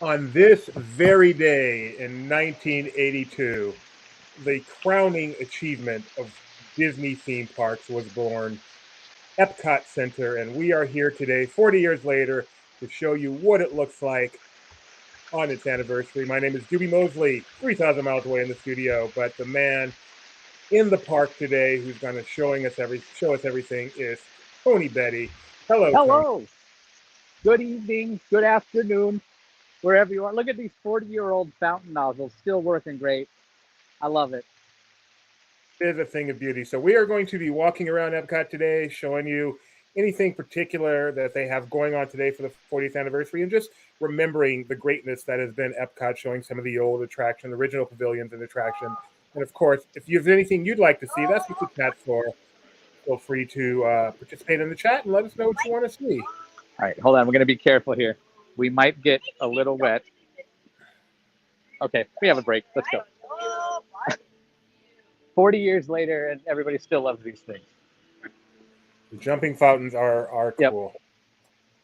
On this very day in 1982, the crowning achievement of Disney theme parks was born, Epcot Center, and we are here today, 40 years later, to show you what it looks like on its anniversary. My name is Doobie Mosley, 3,000 miles away in the studio, but the man in the park today who's going to show us everything is Tony Betty. Hello, Tony. Hello. Good evening, good afternoon, wherever you are. Look at these 40-year-old fountain nozzles, still working great. I love it. It is a thing of beauty. So we are going to be walking around Epcot today, showing you anything particular that they have going on today for the 40th anniversary, and just remembering the greatness that has been Epcot, showing some of the old attractions, original pavilions and attractions. And of course, if you have anything you'd like to see, that's what the chat's for. Feel free to participate in the chat and let us know what you want to see. All right, hold on. We're going to be careful here. We might get a little wet. Okay, we have a break. Let's go. 40 years later, and everybody still loves these things. The jumping fountains are cool.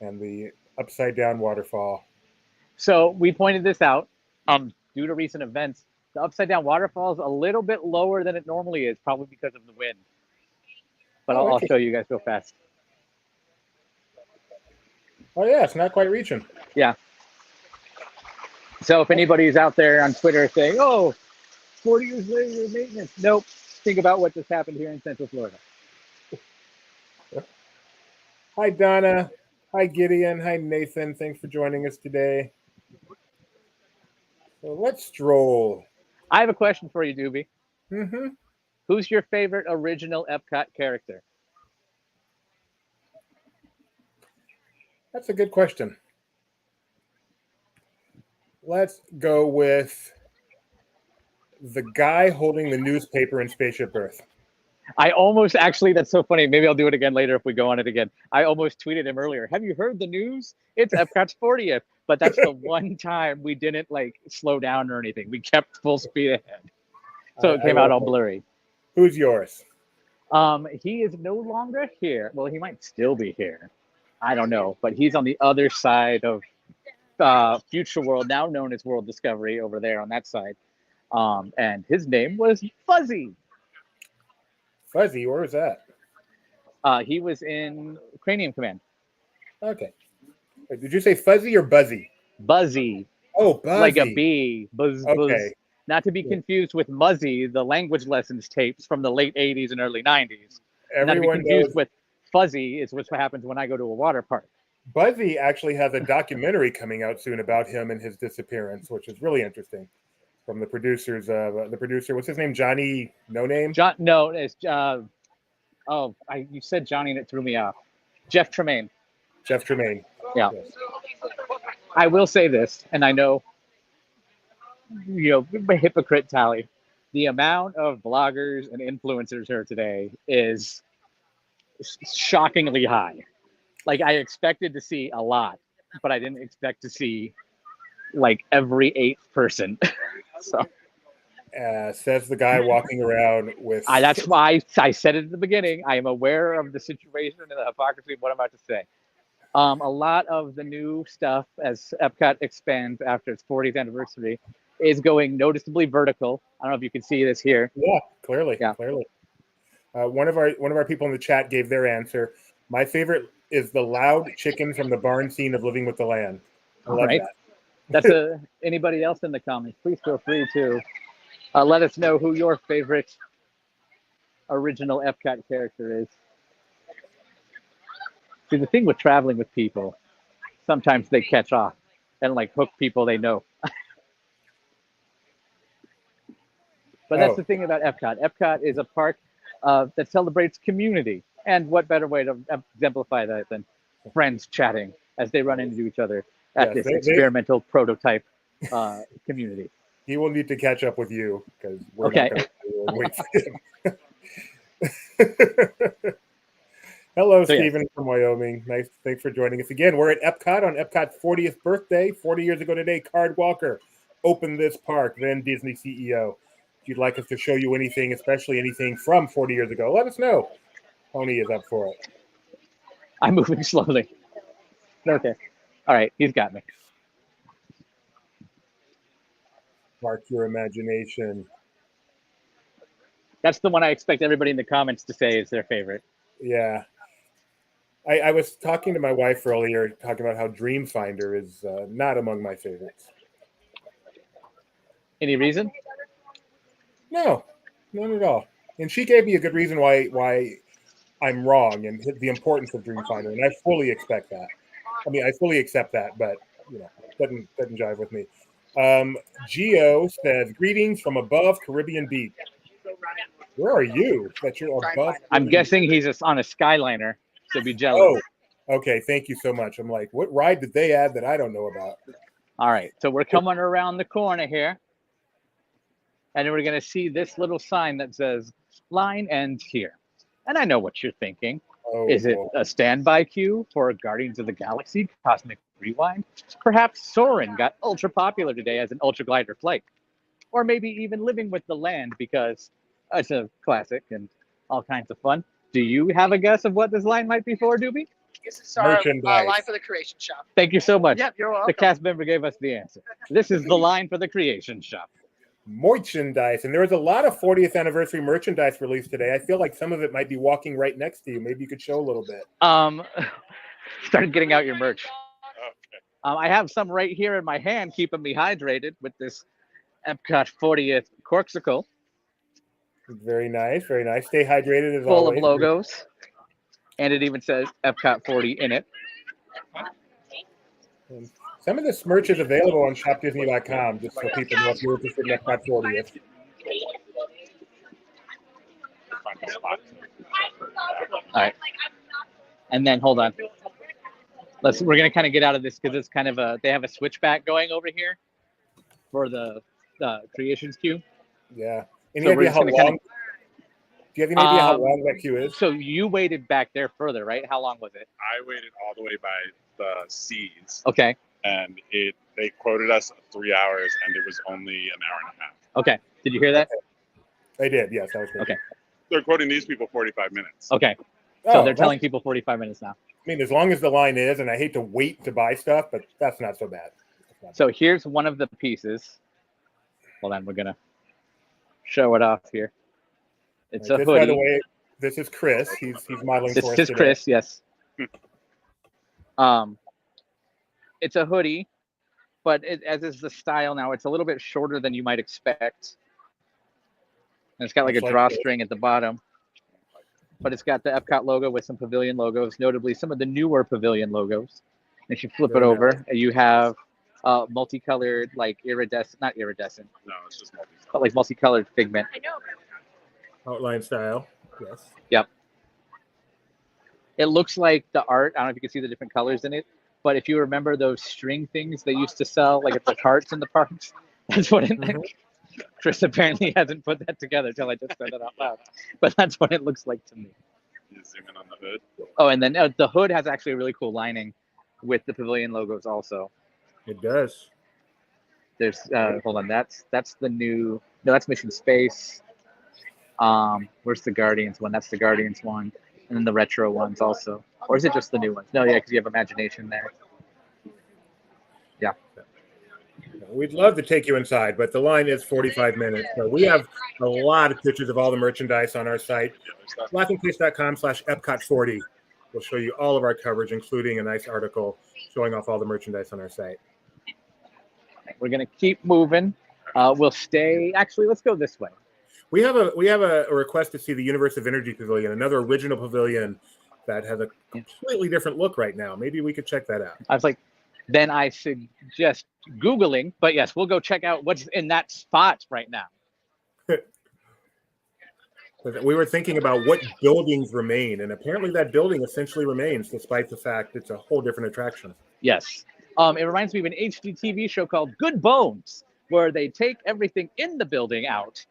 Yep. And the upside-down waterfall. So we pointed this out. Due to recent events, the upside-down waterfall is a little bit lower than it normally is, probably because of the wind. But I'll show you guys real fast. Oh, yeah, it's not quite reaching. Yeah. So if anybody's out there on Twitter saying, oh, 40 years later, maintenance. Nope. Think about what just happened here in Central Florida. Hi, Donna. Hi, Gideon. Hi, Nathan. Thanks for joining us today. So let's stroll. I have a question for you, Doobie. Mm-hmm. Who's your favorite original Epcot character? That's a good question. Let's go with the guy holding the newspaper in Spaceship Earth. I almost actually, that's so funny. Maybe I'll do it again later if we go on it again. I almost tweeted him earlier. Have you heard the news? It's Epcot's 40th. But that's the one time we didn't slow down or anything. We kept full speed ahead. So it came out all blurry. Who's yours? He is no longer here. Well, he might still be here. I don't know. But he's on the other side of Future World, now known as World Discovery, over there on that side. And his name was Fuzzy. Fuzzy, where was that? He was in Cranium Command. Okay. Wait, did you say Fuzzy or Buzzy? Buzzy. Oh, Buzzy. Like a bee. Buzz, okay. Buzz. Not to be confused with Muzzy, the language lessons tapes from the late 80s and early 90s. Not to be confused with Fuzzy is what happens when I go to a water park. Buzzy actually has a documentary coming out soon about him and his disappearance, which is really interesting. From the producers, what's his name? Johnny No Name? No, it's you said Johnny and it threw me off. Jeff Tremaine. Jeff Tremaine. Yeah. Yes. I will say this, and I know, hypocrite tally. The amount of bloggers and influencers here today is shockingly high. I expected to see a lot, but I didn't expect to see every 8th person. So says the guy walking around with. That's why I said it at the beginning. I am aware of the situation and the hypocrisy of what I'm about to say. A lot of the new stuff as Epcot expands after its 40th anniversary is going noticeably vertical. I don't know if you can see this here. Yeah, clearly. Yeah. Clearly. One of our people in the chat gave their answer. My favorite is the loud chicken from the barn scene of Living with the Land. I love that. That's anybody else in the comments, please feel free to let us know who your favorite original Epcot character is. See, the thing with traveling with people, sometimes they catch off and hook people they know. But that's the thing about Epcot. Epcot is a park that celebrates community. And what better way to exemplify that than friends chatting as they run into each other at this experimental prototype community. He will need to catch up with you because we're not going to wait for him. Hello, Stephen from Wyoming. Nice. Thanks for joining us again. We're at Epcot on Epcot's 40th birthday. 40 years ago today, Card Walker opened this park, then Disney CEO. If you'd like us to show you anything, especially anything from 40 years ago, let us know. Tony is up for it. I'm moving slowly. Okay. All right. He's got me. Spark your imagination. That's the one I expect everybody in the comments to say is their favorite. Yeah. I was talking to my wife earlier, talking about how Dreamfinder is not among my favorites. Any reason? No, none at all. And she gave me a good reason why I'm wrong and the importance of Dreamfinder, and I fully expect that. I mean, I fully accept that, but doesn't jive with me. Geo says, "Greetings from above Caribbean Beach." Where are you? That you're above? I'm guessing he's just on a Skyliner, so be jealous. Oh, okay. Thank you so much. I'm like, what ride did they add that I don't know about? All right, so we're coming around the corner here, and we're going to see this little sign that says "Line ends here." And I know what you're thinking. Oh, Is it boy. a standby queue for Guardians of the Galaxy Cosmic Rewind? Perhaps Soarin' got ultra popular today as an ultra glider flight. Or maybe even Living with the Land because it's a classic and all kinds of fun. Do you have a guess of what this line might be for, Doobie? This is our Merchandise. line for the creation shop. Thank you so much. Yep, you're welcome. The cast member gave us the answer. This is the line for the creation shop. Merchandise. And there was a lot of 40th anniversary merchandise released today. I feel like some of it might be walking right next to you. Maybe you could show a little bit. Start getting out your merch. I have some right here in my hand, keeping me hydrated with this Epcot 40th corksicle. Very nice, very nice. Stay hydrated as full always. of logos. And it even says Epcot 40 in it. And some of this merch is available on shopdisney.com, just so people know if you're interested in Epcot 40th. All right. And then hold on. We're gonna kind of get out of this because it's kind of they have a switchback going over here for the creations queue. Yeah. Any So idea how long? Do you have any idea how long that queue is? So you waited back there further, right? How long was it? I waited all the way by the C's. Okay. And they quoted us 3 hours, and it was only an hour and a half. Okay. Did you hear that? They did. Yes, I was thinking. Okay. They're quoting these people 45 minutes. Okay. So they're telling people 45 minutes now. I mean, as long as the line is, and I hate to wait to buy stuff, but that's not so bad. So here's one of the pieces. Hold on, we're gonna show it off here. It's a hoodie. By the way, this is Chris. He's modeling for us This is today. Chris, yes. It's a hoodie, but as is the style now, it's a little bit shorter than you might expect. And it's got like a drawstring at the bottom. But it's got the Epcot logo with some Pavilion logos, notably some of the newer Pavilion logos. And if you flip it over, you have multicolored, like not iridescent. No, it's just multicolored. But like multicolored pigment. I know. Outline style. Yes. Yep. It looks like the art. I don't know if you can see the different colors in it. But if you remember those string things they used to sell, like at the carts in the parks, that's what it Chris apparently hasn't put that together until I just said it out loud. But that's what it looks like to me. You zoom in on the hood. Oh, and then the hood has actually a really cool lining with the Pavilion logos also. It does. There's hold on, that's the new. No, that's Mission Space. Where's the Guardians one? That's the Guardians one, and then the retro ones also. Or is it just the new ones? No, yeah, because you have Imagination there. Yeah. We'd love to take you inside, but the line is 45 minutes. So we have a lot of pictures of all the merchandise on our site. laughingplace.com/Epcot40 will show you all of our coverage, including a nice article showing off all the merchandise on our site. We're gonna keep moving. We'll stay. Actually, let's go this way. We have a request to see the Universe of Energy Pavilion, another original pavilion that has a completely different look right now. Maybe we could check that out. I was like, then I suggest Googling, but yes, we'll go check out what's in that spot right now. We were thinking about what buildings remain, and apparently that building essentially remains, despite the fact it's a whole different attraction. Yes. It reminds me of an HGTV show called Good Bones, where they take everything in the building out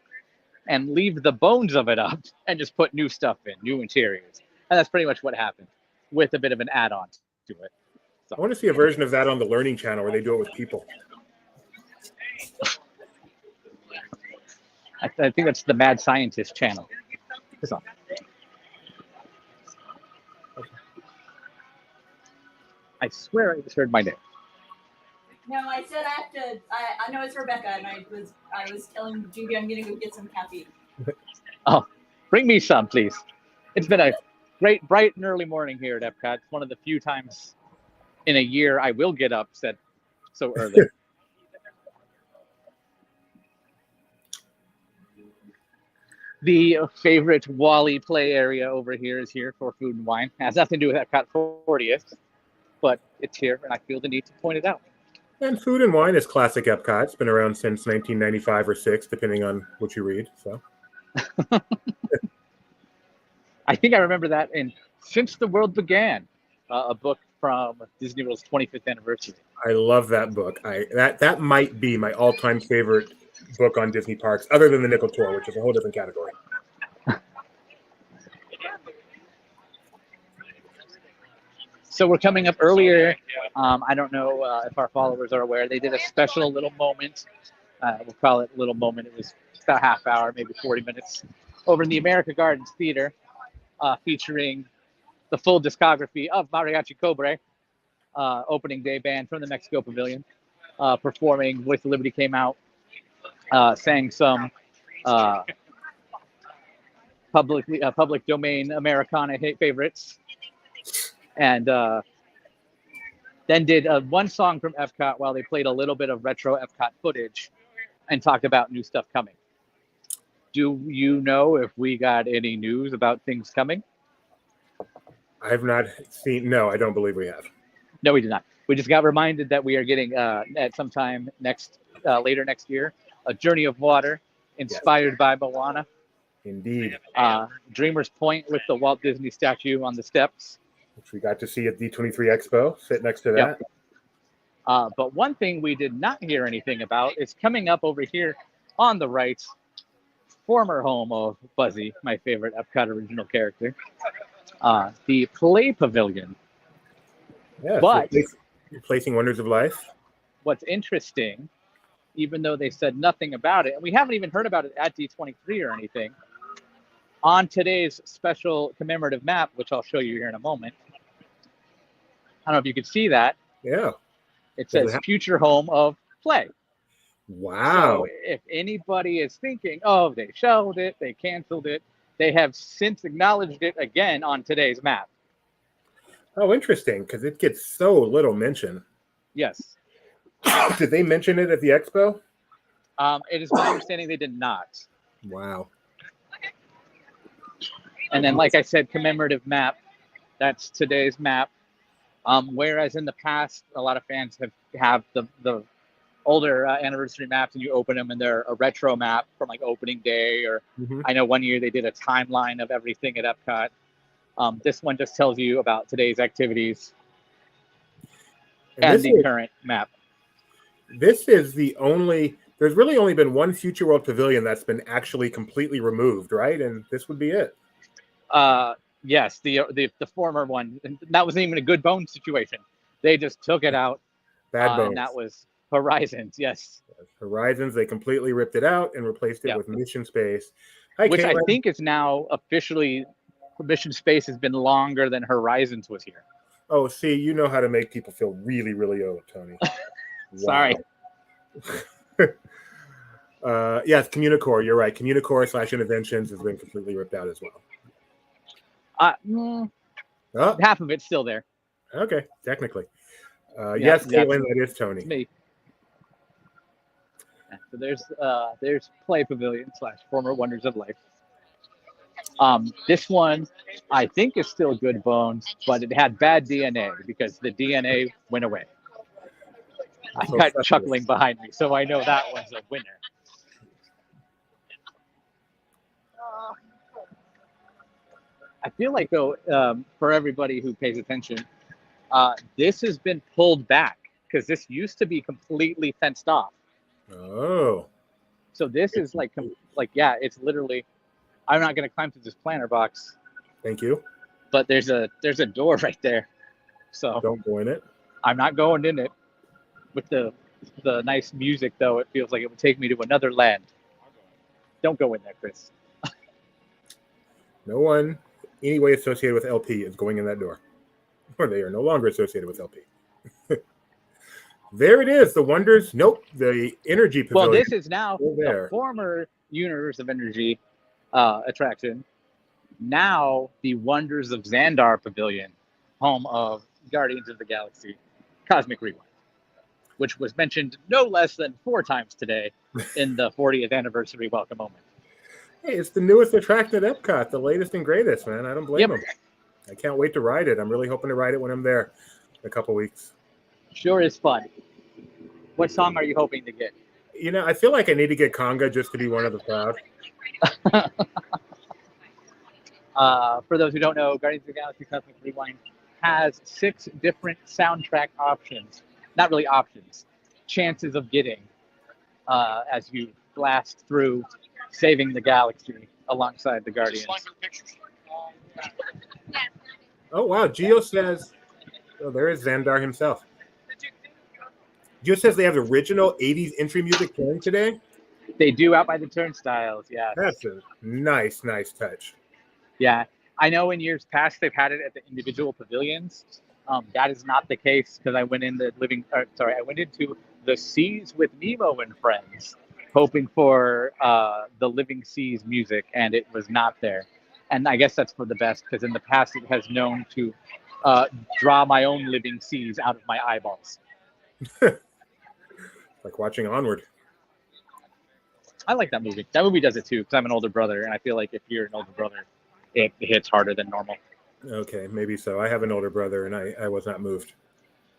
and leave the bones of it up and just put new stuff in, new interiors. And that's pretty much what happened with a bit of an add-on to it. So. I want to see a version of that on the Learning Channel where they do it with people. I think that's the Mad Scientist channel. So. I swear I just heard my name. No, I said I have to. I know it's Rebecca, and I was telling Judy I'm gonna go get some caffeine. Oh, bring me some, please. It's been a great, bright and early morning here at Epcot. It's one of the few times in a year I will get up so early. The favorite Wally play area over here is here for food and wine. It has nothing to do with Epcot 40th, but it's here, and I feel the need to point it out. And Food and Wine is classic Epcot. It's been around since 1995 or 6, depending on what you read. So I think I remember that in Since the World Began, a book from Disney World's 25th anniversary. I love that book. That might be my all-time favorite book on Disney parks, other than the Nickel Tour, which is a whole different category. So we're coming up earlier. I don't know if our followers are aware. They did a special little moment. We'll call it a little moment. It was about a half hour, maybe 40 minutes, over in the America Gardens Theater, featuring the full discography of Mariachi Cobre, opening day band from the Mexico Pavilion, performing with Liberty Came Out, sang some public domain Americana favorites, and then did one song from Epcot while they played a little bit of retro Epcot footage and talked about new stuff coming. Do you know if we got any news about things coming? I've not seen. No, I don't believe we have. No, we did not. We just got reminded that we are getting at some time later next year, a Journey of Water inspired by Moana. Indeed. Dreamer's Point with the Walt Disney statue on the steps, which we got to see at D23 Expo. Sit next to that. Yep. But one thing we did not hear anything about is coming up over here on the right, former home of Buzzy, my favorite Epcot original character, the Play Pavilion. Yeah, but replacing Wonders of Life. What's interesting, even though they said nothing about it, and we haven't even heard about it at D23 or anything, on today's special commemorative map, which I'll show you here in a moment, I don't know if you could see that. Yeah. It says future home of Play. Wow. So if anybody is thinking, oh, they shelved it, they canceled it, they have since acknowledged it again on today's map. Oh, interesting, because it gets so little mention. Yes. Did they mention it at the expo? It is my understanding they did not. Wow. And then, like I said, commemorative map. That's today's map. Whereas in the past, a lot of fans have the older anniversary maps, and you open them and they're a retro map from like opening day, or I know one year they did a timeline of everything at Epcot. This one just tells you about today's activities and the current map. This is the only, there's really only been one Future World Pavilion that's been actually completely removed, right? And this would be it. Yes, the former one. That wasn't even a good bone situation. They just took it out. Bad bones. And that was Horizons, yes. Horizons, they completely ripped it out and replaced it with Mission Space. Hi, which Caitlin. I think is now officially, Mission Space has been longer than Horizons was here. Oh, see, you know how to make people feel really, really old, Tony. Sorry. Yes, Communicore, you're right. Communicore / Interventions has been completely ripped out as well. Half of it's still there. Okay, technically. Yes, Caitlin, that is Tony. It's me. So there's Play Pavilion / former Wonders of Life. This one, I think, is still good bones, but it had bad DNA because the DNA went away. I got chuckling behind me, so I know that one's a winner. I feel like, though, for everybody who pays attention, this has been pulled back because this used to be completely fenced off. Oh. So this is it's literally, I'm not going to climb through this planter box. Thank you. But there's a door right there. So don't go in it. I'm not going in it. With the nice music, though, it feels like it would take me to another land. Don't go in there, Chris. No one any way associated with LP is going in that door. Or they are no longer associated with LP. There it is. The Wonders. Nope. The Energy Well, Pavilion. this is now Still the there. former Universe of Energy attraction. Now the Wonders of Xandar Pavilion, home of Guardians of the Galaxy Cosmic Rewind, which was mentioned no less than 4 times today in the 40th anniversary welcome moment. Hey, it's the newest attraction at Epcot, the latest and greatest, man. I don't blame them. I can't wait to ride it. I'm really hoping to ride it when I'm there in a couple weeks. Sure is fun. What song are you hoping to get? You know, I feel like I need to get Conga just to be one of the crowd. For those who don't know, Guardians of the Galaxy Cosmic Rewind has 6 different soundtrack options. Not really options, chances of getting as you blast through saving the galaxy alongside the Guardians. Oh, wow. Gio says, oh, there is Xandar himself. Gio says they have the original 80s entry music playing today. They do out by the turnstiles, yes. That's a nice, nice touch. Yeah, I know in years past they've had it at the individual pavilions. That is not the case because I went into the Seas with Nemo and Friends, hoping for the Living Seas music, and it was not there. And I guess that's for the best because in the past it has known to draw my own Living Seas out of my eyeballs. Like watching Onward. I like that movie. That movie does it too because I'm an older brother, and I feel like if you're an older brother, it hits harder than normal. Okay, maybe so. I have an older brother, and I was not moved.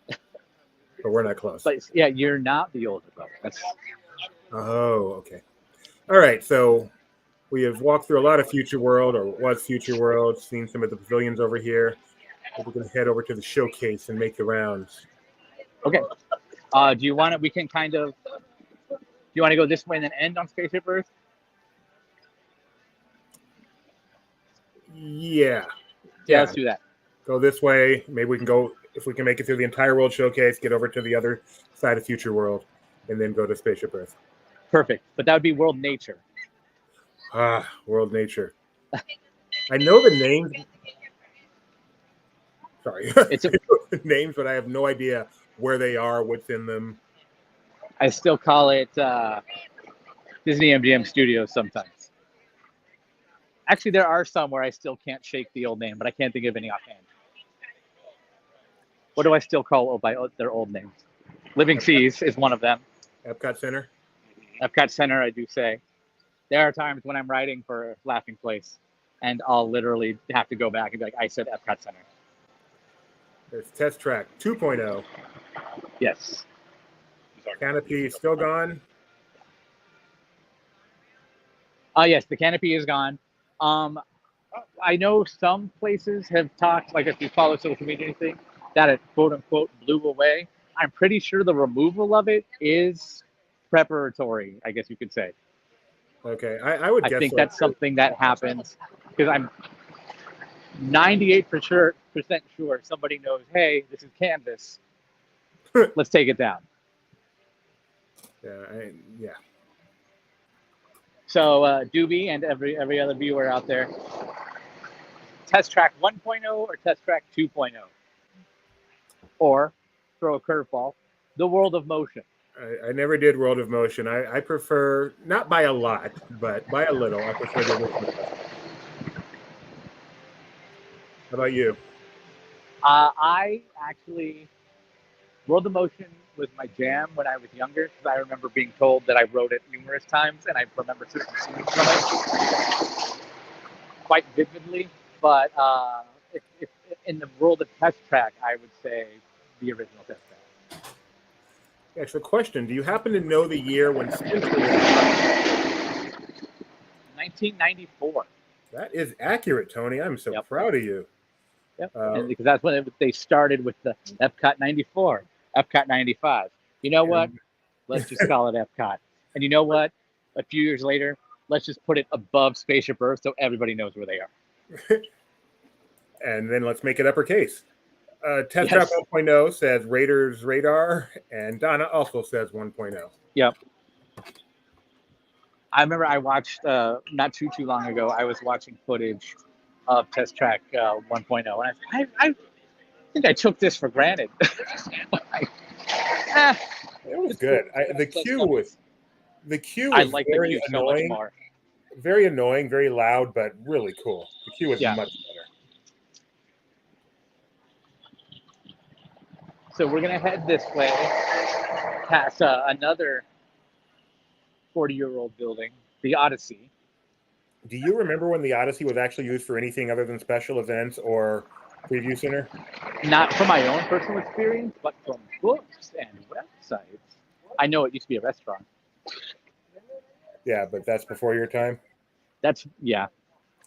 But we're not close. But yeah, you're not the older brother. That's... Oh, okay. All right, so we have walked through a lot of Future World, or was Future World, seen some of the pavilions over here. We're going to head over to the showcase and make the rounds. Okay. Do you want to? We can kind of. Do you want to go this way and then end on Spaceship Earth? Yeah. Yeah, let's do that. Go this way. Maybe we can go, if we can make it through the entire World Showcase, get over to the other side of Future World, and then go to Spaceship Earth. Perfect. But that would be World Nature. World Nature. I know the names. Sorry. It's names, but I have no idea where they are, what's in them. I still call it Disney MGM Studios sometimes. Actually, there are some where I still can't shake the old name, but I can't think of any offhand. What do I still call by their old names? Living Seas is one of them. Epcot Center? Epcot Center, I do say. There are times when I'm writing for Laughing Place, and I'll literally have to go back and be like, I said Epcot Center. There's Test Track 2.0. Yes. Canopy still gone? Yes, the canopy is gone. I know some places have talked, like if you follow social media or anything, that it quote unquote blew away. I'm pretty sure the removal of it is preparatory, I guess you could say. Okay, I would guess I think so that's too. something that happens because I'm 98% sure somebody knows, hey, this is canvas. Let's take it down. Yeah. So Doobie and every other viewer out there, Test Track 1.0 or Test Track 2.0? Or throw a curveball, the World of Motion. I never did World of Motion. I prefer, not by a lot, but by a little, I prefer the original. How about you? I actually, World of Motion was my jam when I was younger because I remember being told that I wrote it numerous times and I remember certain scenes from it quite vividly. But if in the world of Test Track, I would say the original Test Track. Actually, question: do you happen to know the year when Spencer was 1994. That is accurate, Tony. I'm so proud of you. Yep. And because that's when they started with the Epcot 94, Epcot 95. You know what? Let's just call it Epcot. And you know what? A few years later, let's just put it above Spaceship Earth so everybody knows where they are. And then let's make it uppercase. Test Track 1.0 says Raiders Radar, and Donna also says 1.0. Yep. I remember I watched, not too long ago, I was watching footage of Test Track 1.0, and I think I took this for granted. I It was good. The queue was I like the very queue so much annoying, more. very loud, but really cool. The queue was Yeah. much better. So we're gonna head this way, past another 40-year-old building, the Odyssey. Do you remember when the Odyssey was actually used for anything other than special events or preview center? Not from my own personal experience, but from books and websites. I know it used to be a restaurant. Yeah, but that's before your time. Yeah.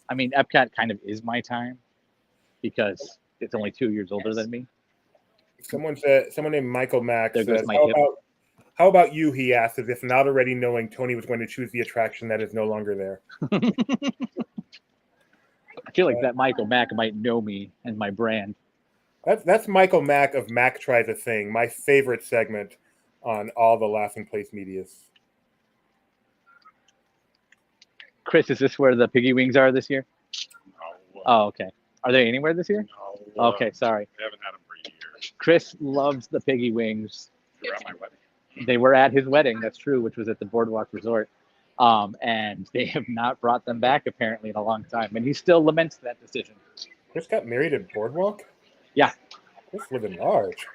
I mean, Epcot kind of is my time because it's only 2 years older than me. Someone named Michael Mack There goes says, my hip. how about you, he asked, as if not already knowing Tony was going to choose the attraction that is no longer there. I feel like that Michael Mack might know me and my brand. That's Michael Mack of Mack Tries a Thing, my favorite segment on all the Laughing Place medias. Chris, is this where the piggy wings are this year? No. Oh, okay. Are they anywhere this year? No. Okay, sorry. We haven't had them for years. Chris loves the piggy wings. They were at my wedding. They were at his wedding, that's true, which was at the Boardwalk Resort. And they have not brought them back apparently in a long time. And he still laments that decision. Chris got married at Boardwalk? Yeah. Chris living large.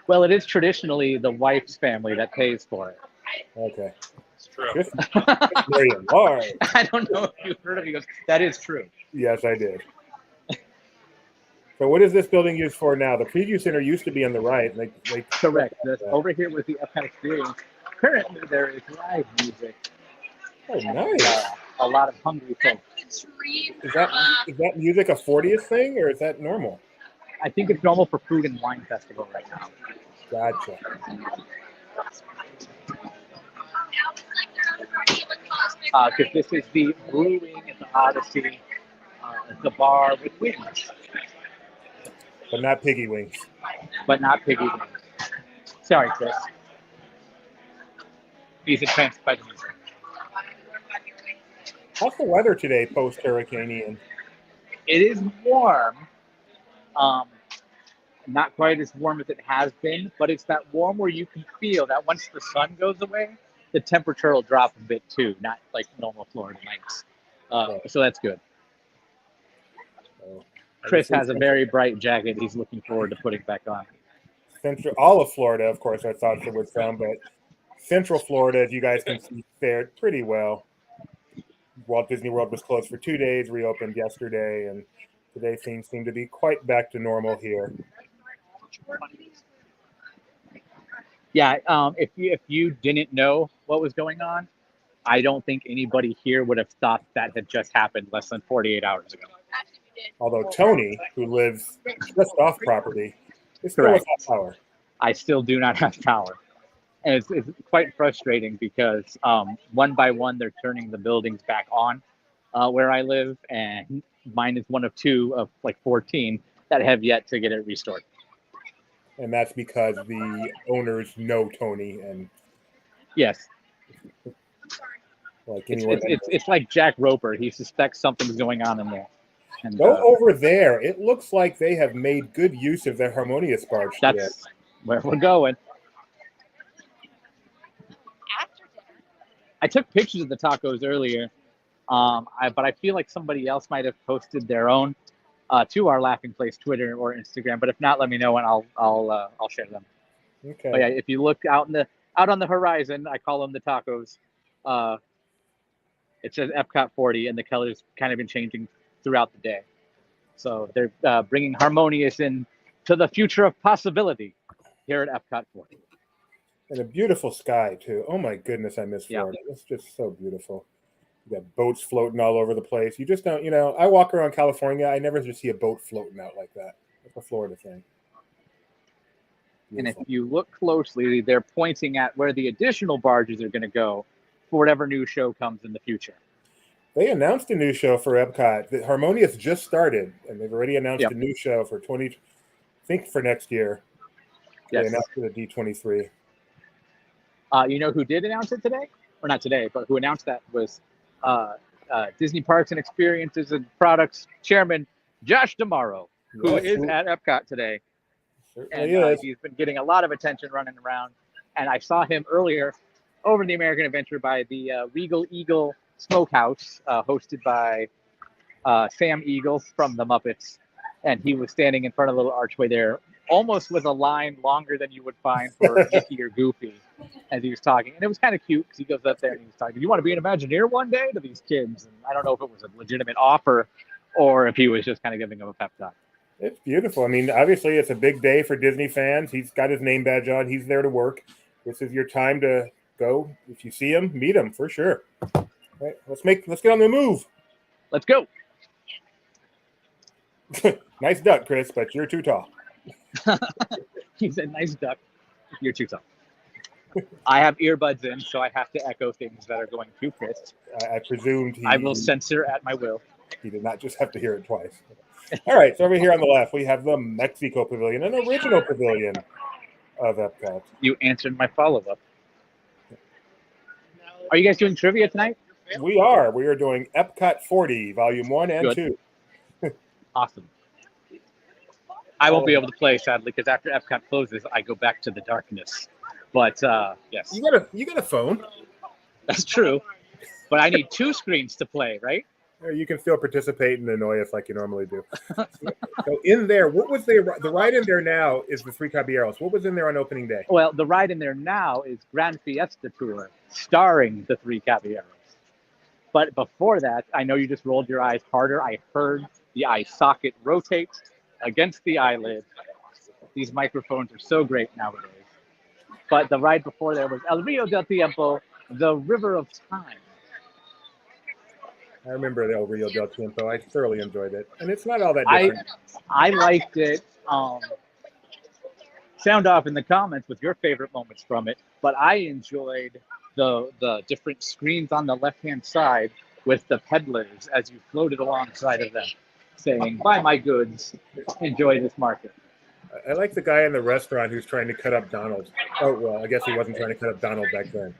Well, it is traditionally the wife's family that pays for it. Okay. It's true. Chris married large. I don't know if you've heard of it. He goes, that is true. Yes, I did. So what is this building used for now? The preview center used to be on the right. Correct. Over here with the Epcot Experience, currently there is live music. Oh, nice. A lot of hungry folks. Is that music a 40th thing, or is that normal? I think it's normal for Food and Wine Festival right now. Gotcha. Because this is the brewing at the Odyssey, the bar with wings. But not piggy wings. But not piggy wings. Sorry, Chris. He's entranced by the music. How's the weather today, post-Hurricane Ian? It is warm. Not quite as warm as it has been, but it's that warm where you can feel that once the sun goes away, the temperature will drop a bit too, not like normal Florida nights. So that's good. Chris has a very bright jacket he's looking forward to putting back on. All of Florida, of course, I thought it would sound, but Central Florida, as you guys can see, fared pretty well. Walt Disney World was closed for 2 days, reopened yesterday, and today things seem to be quite back to normal here. Yeah, if you didn't know what was going on, I don't think anybody here would have thought that had just happened less than 48 hours ago. Although Tony, who lives just off property, is still Correct. without power. I still do not have power. And it's quite frustrating because one by one, they're turning the buildings back on where I live. And mine is one of 2 of like 14 that have yet to get it restored. And that's because the owners know Tony. And yes. Like anyone it's like Jack Roper. He suspects something's going on in there. And, go over there. It looks like they have made good use of their Harmonious barge today. That's where we're going. I took pictures of the tacos earlier, but I feel like somebody else might have posted their own to our Laughing Place Twitter or Instagram. But if not, let me know and I'll share them. Okay. But yeah, if you look out on the horizon, I call them the tacos. It says Epcot 40, and the color's kind of been changing throughout the day. So they're bringing Harmonious in to the future of possibility here at Epcot 40. And a beautiful sky, too. Oh, my goodness, I miss Florida. Yeah. It's just so beautiful. You got boats floating all over the place. You just don't, I walk around California. I never just see a boat floating out like that. It's a Florida thing. Beautiful. And if you look closely, they're pointing at where the additional barges are going to go for whatever new show comes in the future. They announced a new show for Epcot. The Harmonious just started, and they've already announced a new show for for next year. Yes. They announced it at D23. You know who did announce it today? Or not today, but who announced that was Disney Parks and Experiences and Products Chairman Josh D'Amaro, who is at Epcot today. Certainly and is. he's been getting a lot of attention running around. And I saw him earlier over in the American Adventure by the Regal Eagle Smokehouse, hosted by Sam Eagle from the Muppets, and he was standing in front of a little archway there, almost with a line longer than you would find for Mickey or Goofy, as he was talking. And it was kind of cute because he goes up there and he's talking, "Do you want to be an Imagineer one day?" to these kids. And I don't know if it was a legitimate offer or if he was just kind of giving them a pep talk. It's beautiful. I mean, obviously, it's a big day for Disney fans. He's got his name badge on. He's there to work. This is your time to go. If you see him, meet him for sure. All right, let's get on the move. Let's go. Nice duck, Chris, but you're too tall. He said, "Nice duck. You're too tall." I have earbuds in, so I have to echo things that are going too fast. I presumed I will censor at my will. He did not just have to hear it twice. All right, so over here on the left, we have the Mexico Pavilion, an original pavilion of Epcot. You answered my follow-up. Are you guys doing trivia tonight? We are doing Epcot 40, Volume 1 and Good. 2. Awesome. I won't be able to play, sadly, because after Epcot closes, I go back to the darkness. But yes, You got a phone. that's true. But I need 2 screens to play, right? Or you can still participate and annoy us like you normally do. So in there, what was the ride in there now is the 3 Caballeros. What was in there on opening day? Well, the ride in there now is Grand Fiesta Tour, starring the 3 Caballeros. But before that, I know you just rolled your eyes harder. I heard the eye socket rotate against the eyelid. These microphones are so great nowadays. But the ride before there was El Rio del Tiempo, the River of Time. I remember the El Rio del Tiempo. I thoroughly enjoyed it. And it's not all that different. I liked it. Sound off in the comments with your favorite moments from it. But I enjoyed the different screens on the left-hand side with the peddlers as you floated alongside of them, saying, "Buy my goods, enjoy this market." I like the guy in the restaurant who's trying to cut up Donald. Oh, well, I guess he wasn't trying to cut up Donald back then.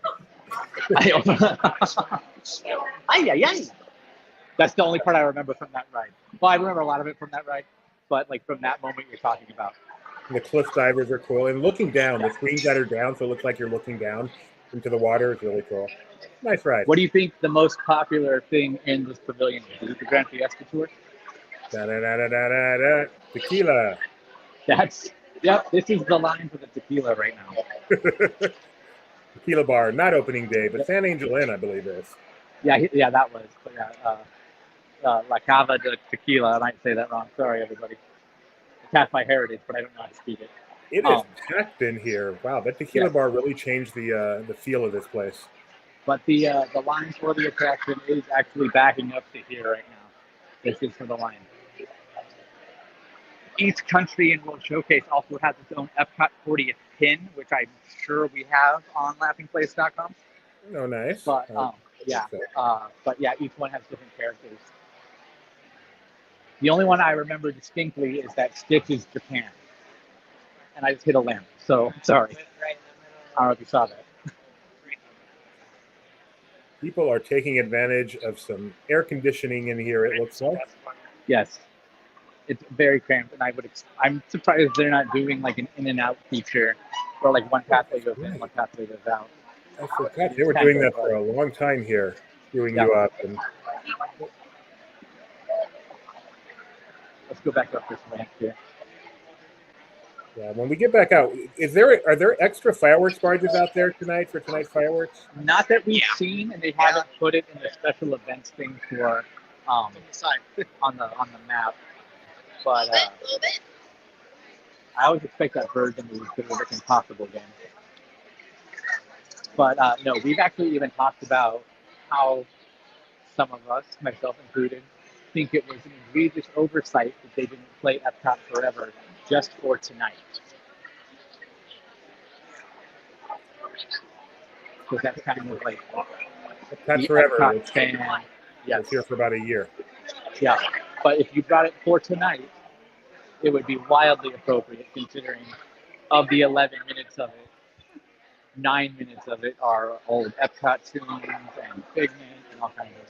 That's the only part I remember from that ride. Well, I remember a lot of it from that ride, but like from that moment you're talking about. And the cliff divers are cool. And looking down, the screens that are down, so it looks like you're looking down into the water is really cool. Nice ride. What do you think the most popular thing in this pavilion is? Is it the Grand Fiesta Tour? Da-da-da-da-da-da. Tequila. Yep, this is the line for the tequila right now. Tequila bar, not opening day, but San Angel Inn, I believe is. Yeah, that was. But yeah, La Cava de Tequila. I might say that wrong. Sorry, everybody. It's half my heritage, but I don't know how to speak it. It is packed in here. Wow, that tequila bar really changed the feel of this place. But the line for the attraction is actually backing up to here right now. This is for the line. Each country in World Showcase also has its own Epcot 40th pin, which I'm sure we have on laughingplace.com. Oh, nice. But each one has different characters. The only one I remember distinctly is that Stitch is Japan. And I just hit a lamp, so sorry. I don't know if you saw that. People are taking advantage of some air conditioning in here, it looks like. Yes. It's very cramped, and I'm surprised they're not doing like an in and out feature where like one pathway goes in, one pathway goes out. I forgot they were doing that for a long time here, queuing you up. And let's go back up this ramp here. Yeah, when we get back out, are there extra fireworks barges out there tonight for tonight's fireworks? Not that we've seen, and they haven't put it in the special events thing for on the map. But I always expect that bird to move because of the Impossible game. But no, we've actually even talked about how some of us, myself included, think it was an egregious oversight that they didn't play Epcot Forever just for tonight. Because that's kind of like Epcot Forever. Epcot fan. Yes. It's here for about a year. Yeah, but if you brought it for tonight, it would be wildly appropriate considering of the 11 minutes of it, 9 minutes of it are old Epcot tunes and Figment and all kinds of,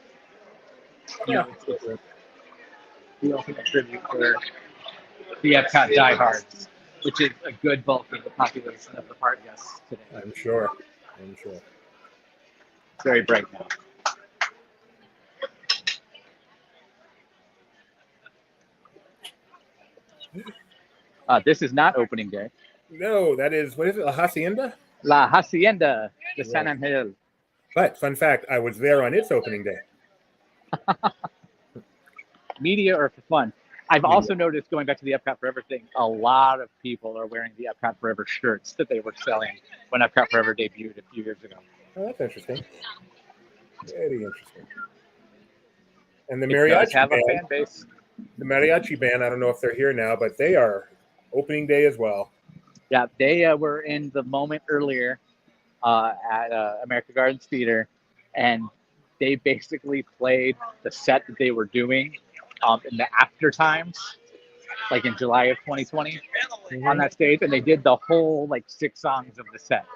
it's the ultimate tribute for the Epcot diehards. which is a good bulk of the population of the park guests today. I'm sure. It's very bright now. This is not opening day. No, that is, what is it, La Hacienda? La Hacienda de San Right. Angel. But fun fact, I was there on its opening day. Media or for fun? I've Media. also noticed, going back to the Epcot Forever thing, a lot of people are wearing the Epcot Forever shirts that they were selling when Epcot Forever debuted a few years ago. Oh, that's interesting. Very interesting. And the It does mariachi have a band, fan base. the mariachi band, I don't know if they're here now, but they are opening day as well. Yeah, they were in the moment earlier at America Gardens Theater, and they basically played the set that they were doing in the after times, like in July of 2020 on that stage, and they did the whole like 6 songs of the set.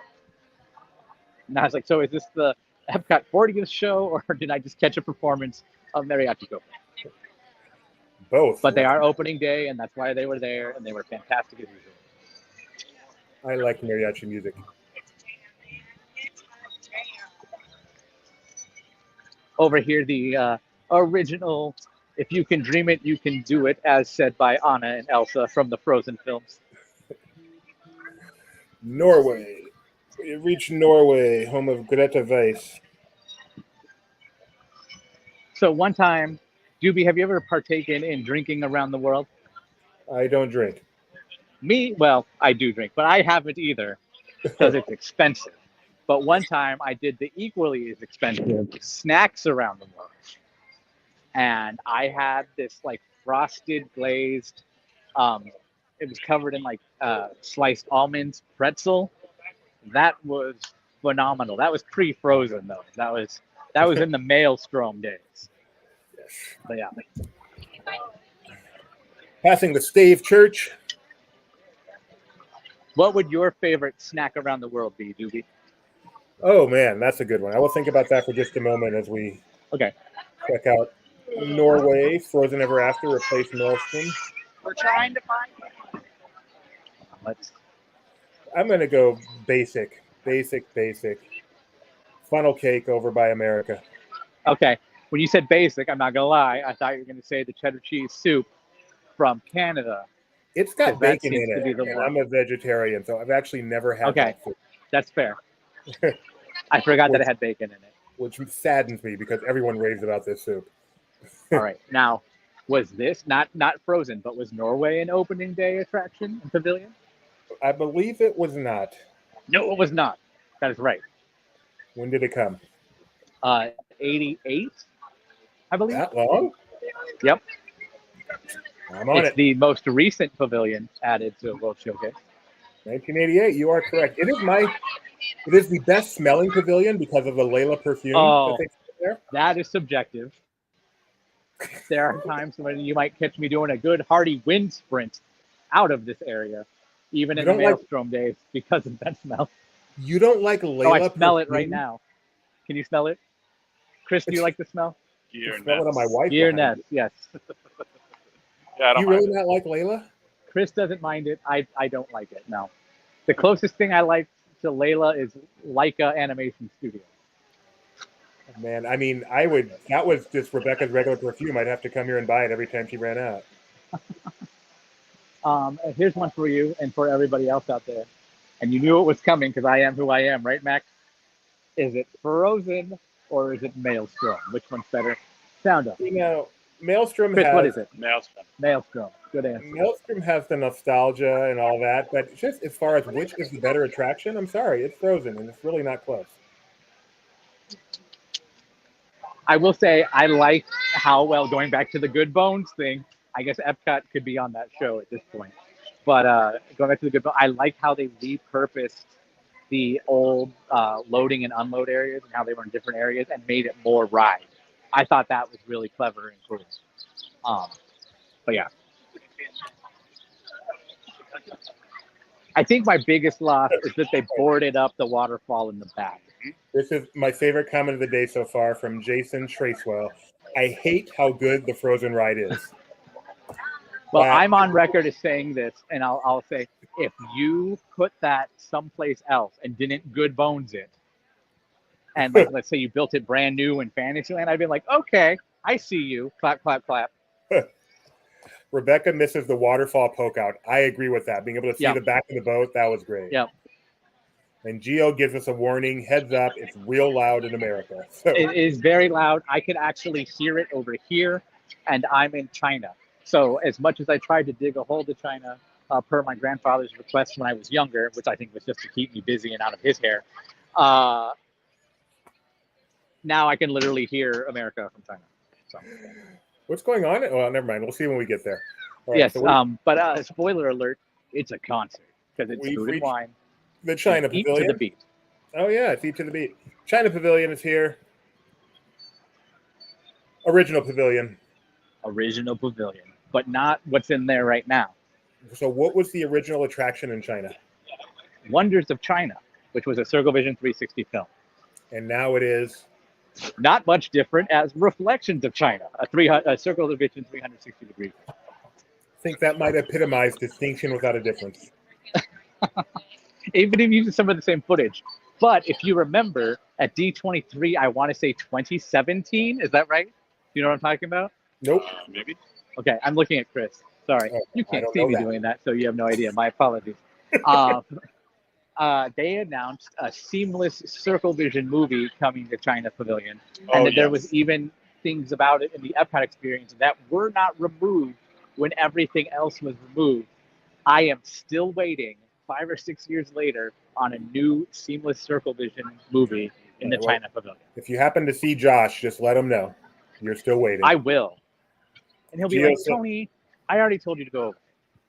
And I was like, so is this the Epcot 40th show, or did I just catch a performance of Mariachi Go? Both. But they are opening day, and that's why they were there, and they were fantastic as usual. I like mariachi music. Over here, the original "If You Can Dream It, You Can Do It," as said by Anna and Elsa from the Frozen films. Norway. We reached Norway, home of Greta Weiss. So one time, Doobie, have you ever partaken in drinking around the world? I don't drink. Me, well, I do drink, but I haven't either because it's expensive. But one time I did the equally as expensive snacks around the world. And I had this like frosted glazed, it was covered in like sliced almonds pretzel. That was phenomenal. That was pre-frozen though. That was in the Maelstrom days. But yeah. Passing the Stave Church. What would your favorite snack around the world be, Doobie? Oh man, that's a good one. I will think about that for just a moment as we check out Norway. Frozen Ever After replaced Maelstrom. We're trying to find it. I'm gonna go basic. Funnel cake over by America. Okay. When you said basic, I'm not gonna lie, I thought you were gonna say the cheddar cheese soup from Canada. It's got bacon in seems to be it, the and one. I'm a vegetarian, so I've actually never had that food, That's fair. I forgot that it had bacon in it. which saddens me because everyone raves about this soup. All right. Now, was this not Frozen, but was Norway an opening day attraction and pavilion? I believe it was not. No, it was not. That is right. When did it come? 88, I believe. That long? Yep. I'm on It's it. the most recent pavilion added to World Showcase. 1988. You are correct. It is the best smelling pavilion because of the Layla perfume. Oh, that they put there. that is subjective. There are times when you might catch me doing a good hearty wind sprint out of this area, even in the Maelstrom days, because of that smell. You don't like Layla? Oh, I smell it perfume? right now. Can you smell it? Chris, do you like the smell? Gear Smell it on my wife. Gear behind Nest, yes. Yeah, I Do don't you mind really not like Layla? Chris doesn't mind it. I don't like it, no. The closest thing I like to Layla is Leica Animation Studio. Man, I mean, I would. That was just Rebecca's regular perfume. I'd have to come here and buy it every time she ran out. And here's one for you and for everybody else out there. And you knew it was coming because I am who I am, right, Max? Is it Frozen or is it Maelstrom? Which one's better? Sound up. You know, Maelstrom Chris, has. what is it? Maelstrom. Maelstrom. Good answer. Maelstrom has the nostalgia and all that, but just as far as which is the better attraction, I'm sorry, it's Frozen, and it's really not close. I will say I like how well, going back to the Good Bones thing, I guess Epcot could be on that show at this point. But going back to the Good Bones, I like how they repurposed the old loading and unload areas and how they were in different areas and made it more ride. I thought that was really clever and cool. But yeah. I think my biggest loss is that they boarded up the waterfall in the back. This is my favorite comment of the day so far from Jason Tracewell. I hate how good the Frozen ride is. Well, I'm on record as saying this, and I'll say if you put that someplace else and didn't good bones it, and like let's say you built it brand new in Fantasyland, I'd be like, okay, I see you. Clap, clap, clap. Rebecca misses the waterfall poke out. I agree with that. Being able to see the back of the boat, that was great. Yep. And Geo gives us a warning. Heads up, it's real loud in America. So. It is very loud. I could actually hear it over here, and I'm in China. So as much as I tried to dig a hole to China, per my grandfather's request when I was younger, which I think was just to keep me busy and out of his hair, now I can literally hear America from China. So. What's going on? Well, never mind. We'll see when we get there. Right, yes, so but spoiler alert, it's a concert because it's food and wine. The China Pavilion. Eat to the beat. Oh, yeah, it's Eat to the Beat. China Pavilion is here. Original Pavilion. Original Pavilion, but not what's in there right now. So what was the original attraction in China? Wonders of China, which was a Circle Vision 360 film. And now it is? Not much different as Reflections of China, a Circle Vision 360 degree. I think that might epitomize distinction without a difference. Even if using some of the same footage. But if you remember, at D23, I want to say 2017, is that right? Do you know what I'm talking about? Nope. Maybe. Okay, I'm looking at Chris. Sorry, you can't see me doing that, so you have no idea. My apologies. They announced a seamless Circle Vision movie coming to China Pavilion, and that there was even things about it in the Epcot experience that were not removed when everything else was removed. I am still waiting 5 or 6 years later on a new seamless Circle Vision movie in the China Pavilion. If you happen to see Josh, just let him know. You're still waiting. I will. And he'll be like, Tony, I already told you to go over.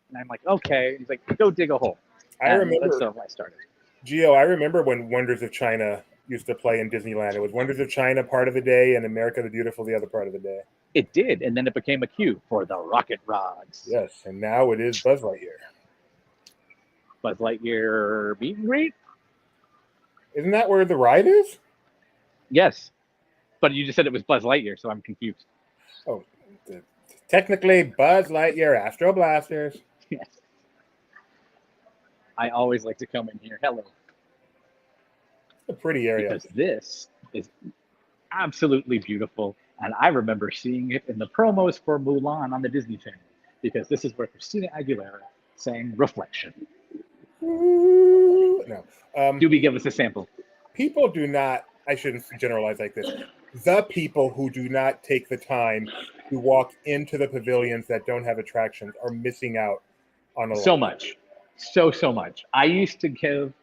And I'm like, okay. And he's like, go dig a hole. I remember. That's how I started. Gio, I remember when Wonders of China used to play in Disneyland. It was Wonders of China part of the day and America the Beautiful the other part of the day. It did. And then it became a queue for the rocket rods. Yes. And now it is Buzz Lightyear. Buzz Lightyear meet and greet? Isn't that where the ride is? Yes. But you just said it was Buzz Lightyear, so I'm confused. Oh, technically Buzz Lightyear Astro Blasters. Yes. I always like to come in here. Hello. It's a pretty area. Because this is absolutely beautiful. And I remember seeing it in the promos for Mulan on the Disney Channel. Because this is where Christina Aguilera sang Reflection. No. Do we give us a sample? People do not, I shouldn't generalize like this. The people who do not take the time to walk into the pavilions that don't have attractions are missing out on a lot. So much. So much. I used to give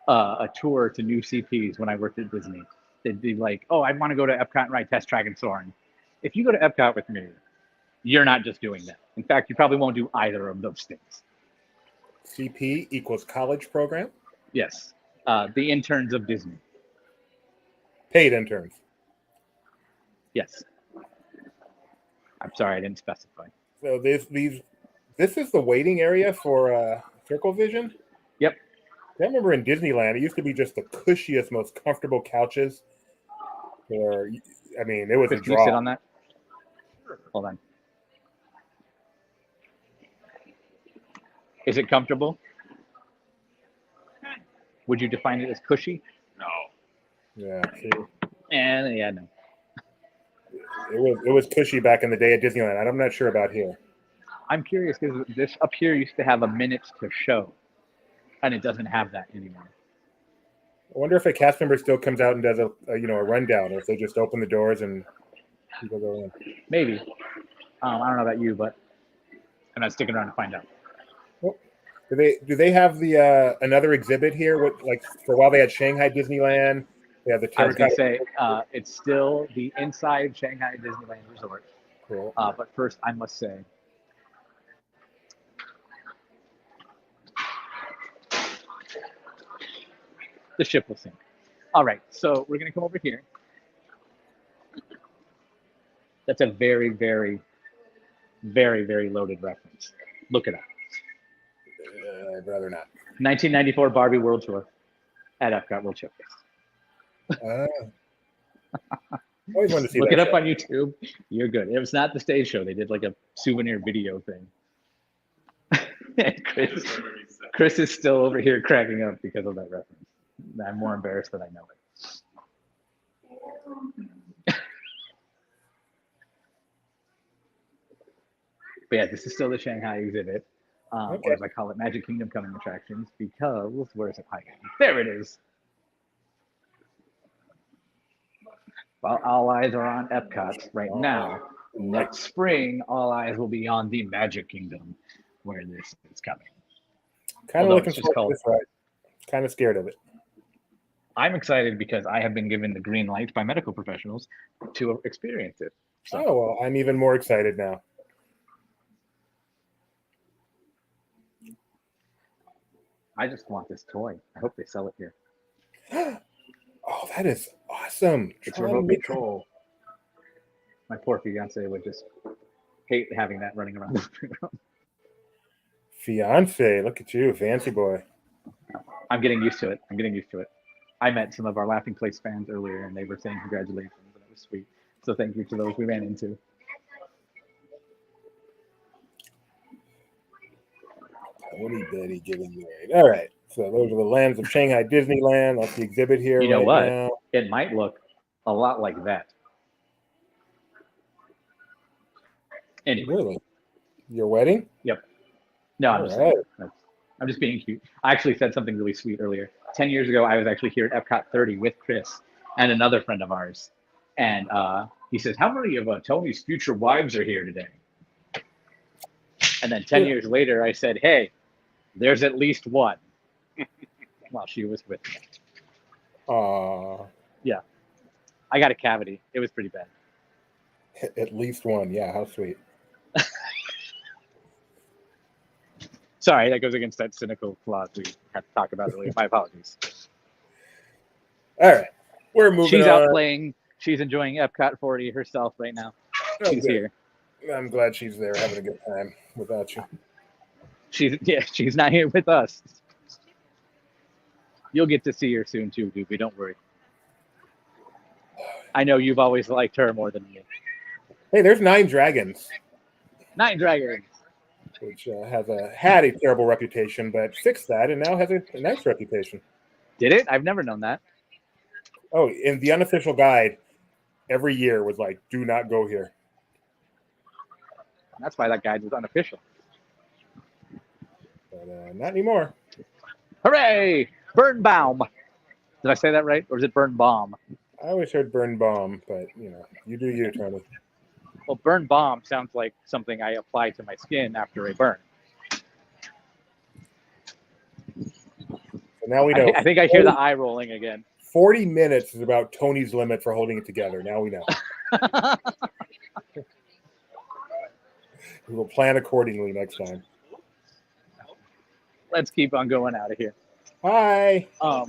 a tour to new CPs when I worked at Disney. They'd be like, oh, I want to go to Epcot and ride Test Track and Soaring. If you go to Epcot with me, you're not just doing that. In fact, you probably won't do either of those things. CP equals college program? Yes. The interns of Disney. Paid interns. Yes. I'm sorry, I didn't specify. So this is the waiting area for Circle Vision? Yep. I remember in Disneyland, it used to be just the cushiest, most comfortable couches. Or, I mean, it was Chris, a draw. Can you sit on that? Hold on. Is it comfortable? Would you define it as cushy? No. Yeah. See, And yeah, no. it was cushy back in the day at Disneyland. I'm not sure about here. I'm curious because this up here used to have a minutes to show, and it doesn't have that anymore. I wonder if a cast member still comes out and does a rundown, or if they just open the doors and people go in. Maybe. I don't know about you, but I'm not sticking around to find out. Well, do they have the another exhibit here? What, like, for a while they had Shanghai Disneyland. They have the I was going to say it's still the inside Shanghai Disneyland Resort. Cool. But first, I must say, the ship will sink. All right, so we're going to come over here. That's a very, very, very, very loaded reference. Look it up. I'd rather not. 1994 Barbie World Tour at Epcot World Showcase. Always wanted to see Look that it up show. on YouTube. You're good. It was not the stage show. They did like a souvenir video thing. Chris, Chris is still over here cracking up because of that reference. I'm more embarrassed that I know it. But yeah, this is still the Shanghai exhibit, or as I call it, Magic Kingdom coming attractions, because where's it hiding? There it is. Well, all eyes are on Epcot right now. Next spring, all eyes will be on the Magic Kingdom, where this is coming. Kind of looking forward to this ride. Kind of scared of it. I'm excited because I have been given the green light by medical professionals to experience it. So. Oh, well, I'm even more excited now. I just want this toy. I hope they sell it here. Oh, that is awesome. It's remote control. My poor fiance would just hate having that running around the room. Fiance, look at you, fancy boy. I'm getting used to it. I met some of our Laughing Place fans earlier, and they were saying congratulations, and it was sweet. So thank you to those we ran into. Tony Betty giving you a... All right. So those are the lands of Shanghai Disneyland. That's the exhibit here. You know what? Now. It might look a lot like that. Anyway. Really? Your wedding? Yep. No, I'm just being cute. I actually said something really sweet earlier. 10 years ago, I was actually here at Epcot 30 with Chris and another friend of ours. And he says, how many of Tony's future wives are here today? And then 10 years later, I said, hey, there's at least one. While she was with me. Yeah. I got a cavity. It was pretty bad. At least one. Yeah, how sweet. Sorry, that goes against that cynical clause we had to talk about earlier. My apologies. All right. We're moving She's on. out playing. She's enjoying Epcot 40 herself right now. She's here. I'm glad she's there having a good time without you. She's not here with us. You'll get to see her soon too, Doobie. Don't worry. I know you've always liked her more than me. Hey, there's Nine Dragons. Nine Dragons. Which had a terrible reputation, but fixed that and now has a nice reputation. Did it? I've never known that. Oh, in the unofficial guide, every year was like, do not go here. That's why that guide was unofficial. But not anymore. Hooray! Birnbaum. Did I say that right? Or is it Birnbaum? I always heard burn bomb, but you do you, Tony. Well, burn balm sounds like something I apply to my skin after a burn. So now we know. I think I hear the eye rolling again. 40 minutes is about Tony's limit for holding it together. Now we know. We will plan accordingly next time. Let's keep on going out of here. Hi. Oh,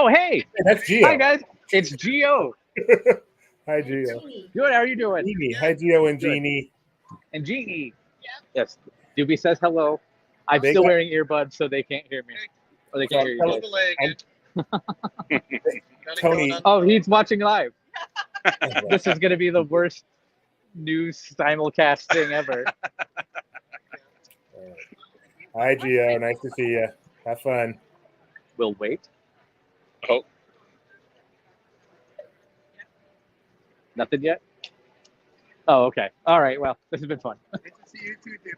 hey. Hey, that's Gio. Hi, guys. It's Gio. Hi, Gio. Good. How are you doing? Jeannie. Hi, Gio and Jeannie. And Jeannie. Yes. Doobie says hello. I'm still wearing earbuds so they can't hear me. Or they can't hear you guys. Tony. Oh, he's watching live. This is going to be the worst news simulcast thing ever. Hi, Gio. Nice to see you. Have fun. We'll wait. Oh. Nothing yet? Oh, okay. All right. Well, this has been fun.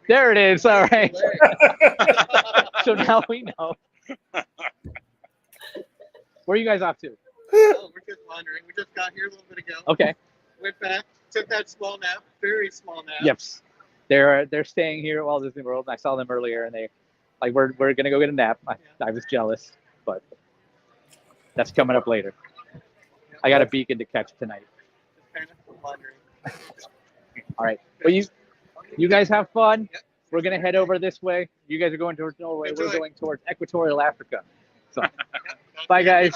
There it is. All right. So now we know. Where are you guys off to? Oh, we're just wandering. We just got here a little bit ago. Okay. Went back, took that small nap, very small nap. Yep. They're staying here at Walt Disney World. I saw them earlier, and they we're gonna go get a nap. I was jealous, but that's coming up later. I got a beacon to catch tonight. Just kind of wandering. All right. Well, you guys have fun. Yep. We're gonna head over this way. You guys are going towards Norway. We're going towards Equatorial Africa. So, bye, guys.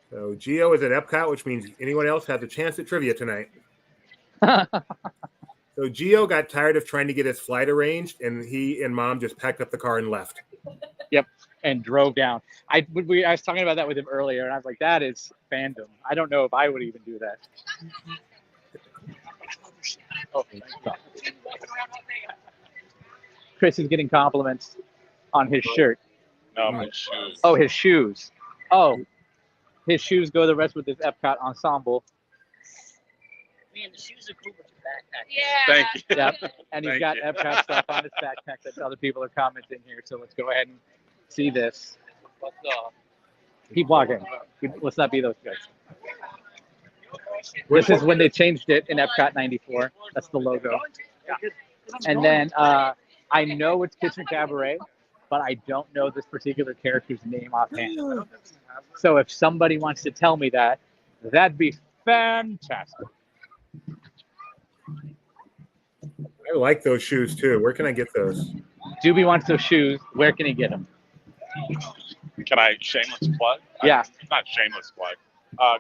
So Gio is at Epcot, which means anyone else has a chance at trivia tonight. So Gio got tired of trying to get his flight arranged, and he and Mom just packed up the car and left. Yep, and drove down. I was talking about that with him earlier, and I was like, that is fandom. I don't know if I would even do that. Oh, Chris is getting compliments on his shirt. No, my shoes. Oh, his shoes. Oh, his shoes go the rest with his Epcot ensemble. Man, the shoes are cool with your backpack. Thank you. Yep. And he's Thank got you. Epcot stuff on his backpack that other people are commenting here. So let's go ahead and see this. Keep walking. Let's not be those guys. This is when they changed it in Epcot 94. That's the logo. And then I know it's Kitchen Cabaret, but I don't know this particular character's name offhand. So if somebody wants to tell me that, that'd be fantastic. I like those shoes too. Where can I get those? Doobie wants those shoes. Where can he get them? Can I shameless plug? Yeah. Not shameless plug.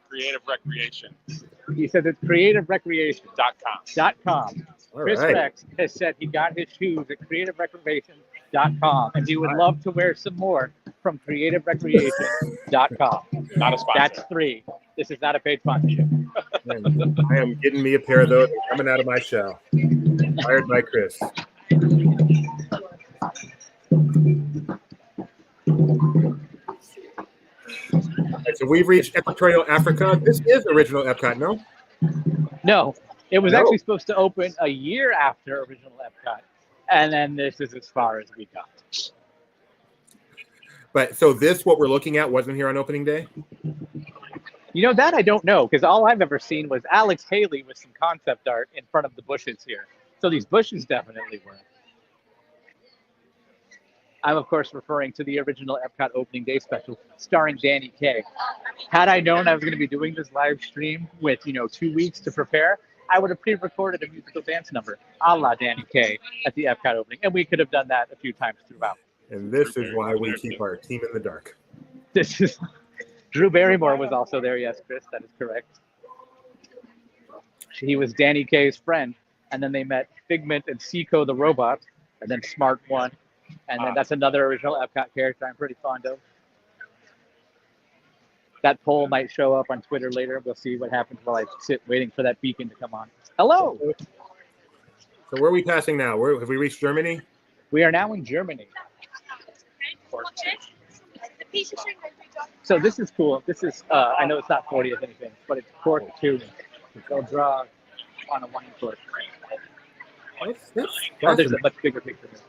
Creative Recreation. He says it's creativerecreation.com. .com. Chris right. Rex has said he got his shoes at creativerecreation.com, and he would love to wear some more from creativerecreation.com. Not a sponsor. That's 3. This is not a paid sponsorship. I am getting me a pair of those coming out of my shell. Fired by Chris. Right, so we've reached Equatorial Africa. This is original Epcot, no? No, it was No. actually supposed to open a year after original Epcot, and then this is as far as we got. But so this, what we're looking at, wasn't here on opening day? You know, that I don't know, because all I've ever seen was Alex Haley with some concept art in front of the bushes here. So these bushes definitely were. I'm, of course, referring to the original Epcot opening day special starring Danny Kaye. Had I known I was going to be doing this live stream with, 2 weeks to prepare, I would have pre-recorded a musical dance number a la Danny Kaye at the Epcot opening, and we could have done that a few times throughout. And this is why we keep our team in the dark. This is Drew Barrymore was also there. Yes, Chris, that is correct. He was Danny Kaye's friend, and then they met Figment and Seiko the robot, and then Smart One, and then that's another original Epcot character I'm pretty fond of. That poll might show up on Twitter later. We'll see what happens while I sit waiting for that beacon to come on. Hello. So where are we passing now? Where have we reached Germany? We are now in Germany. So this is cool. This is, I know it's not 40th anything, but it's Cork 2. They'll draw on a wine court. Oh, there's a much bigger picture here.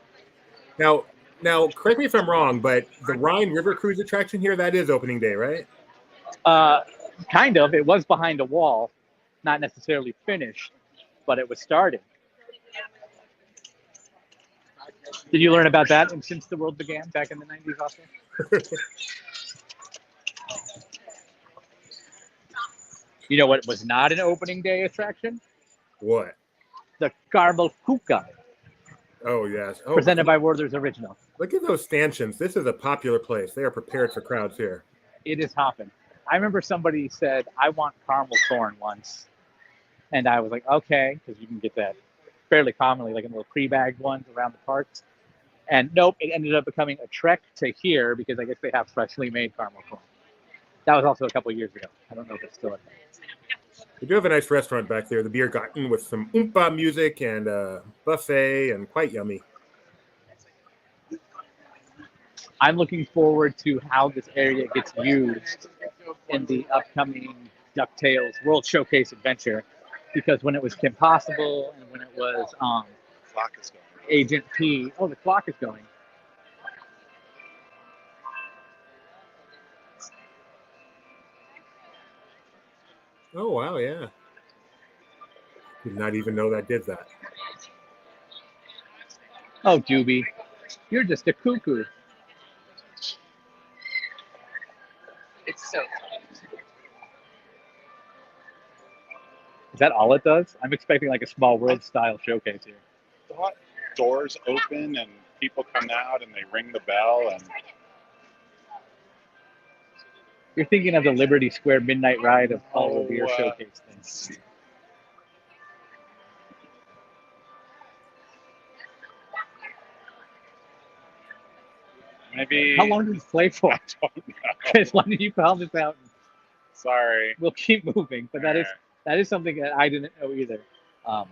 Now, correct me if I'm wrong, but the Rhine River Cruise attraction here, that is opening day, right? Kind of. It was behind a wall, not necessarily finished, but it was started. Did you learn about that since the world began back in the 90s also? You know what was not an opening day attraction? What? The Caramel Kuka, Oh, yes. Oh, presented by Werther's Original. look at those stanchions. This is a popular place. They are prepared for crowds here. It is hopping. I remember somebody said, I want caramel corn once. And I was like, okay, because you can get that fairly commonly, like in little pre-bagged ones around the parks. And nope, it ended up becoming a trek to here because I guess they have freshly made caramel corn. That was also a couple of years ago. I don't know if it's still in there. We do have a nice restaurant back there, the Beer Garten, with some oompa music and a buffet, and quite yummy. I'm looking forward to how this area gets used in the upcoming DuckTales World Showcase Adventure, because when it was Kim Possible and when it was Clock is going. Agent P, oh, the clock is going. Oh, wow, yeah. Did not even know that did that. Oh, Doobie, you're just a cuckoo. It's so Is that all it does? I'm expecting like a Small World style showcase here. Doors open and people come out and they ring the bell and You're thinking of the Liberty Square Midnight Ride of Paul Revere showcase things. maybe. How long did this play for? I don't know. Chris, why did you call this out? Sorry. We'll keep moving, but that is something that I didn't know either. What?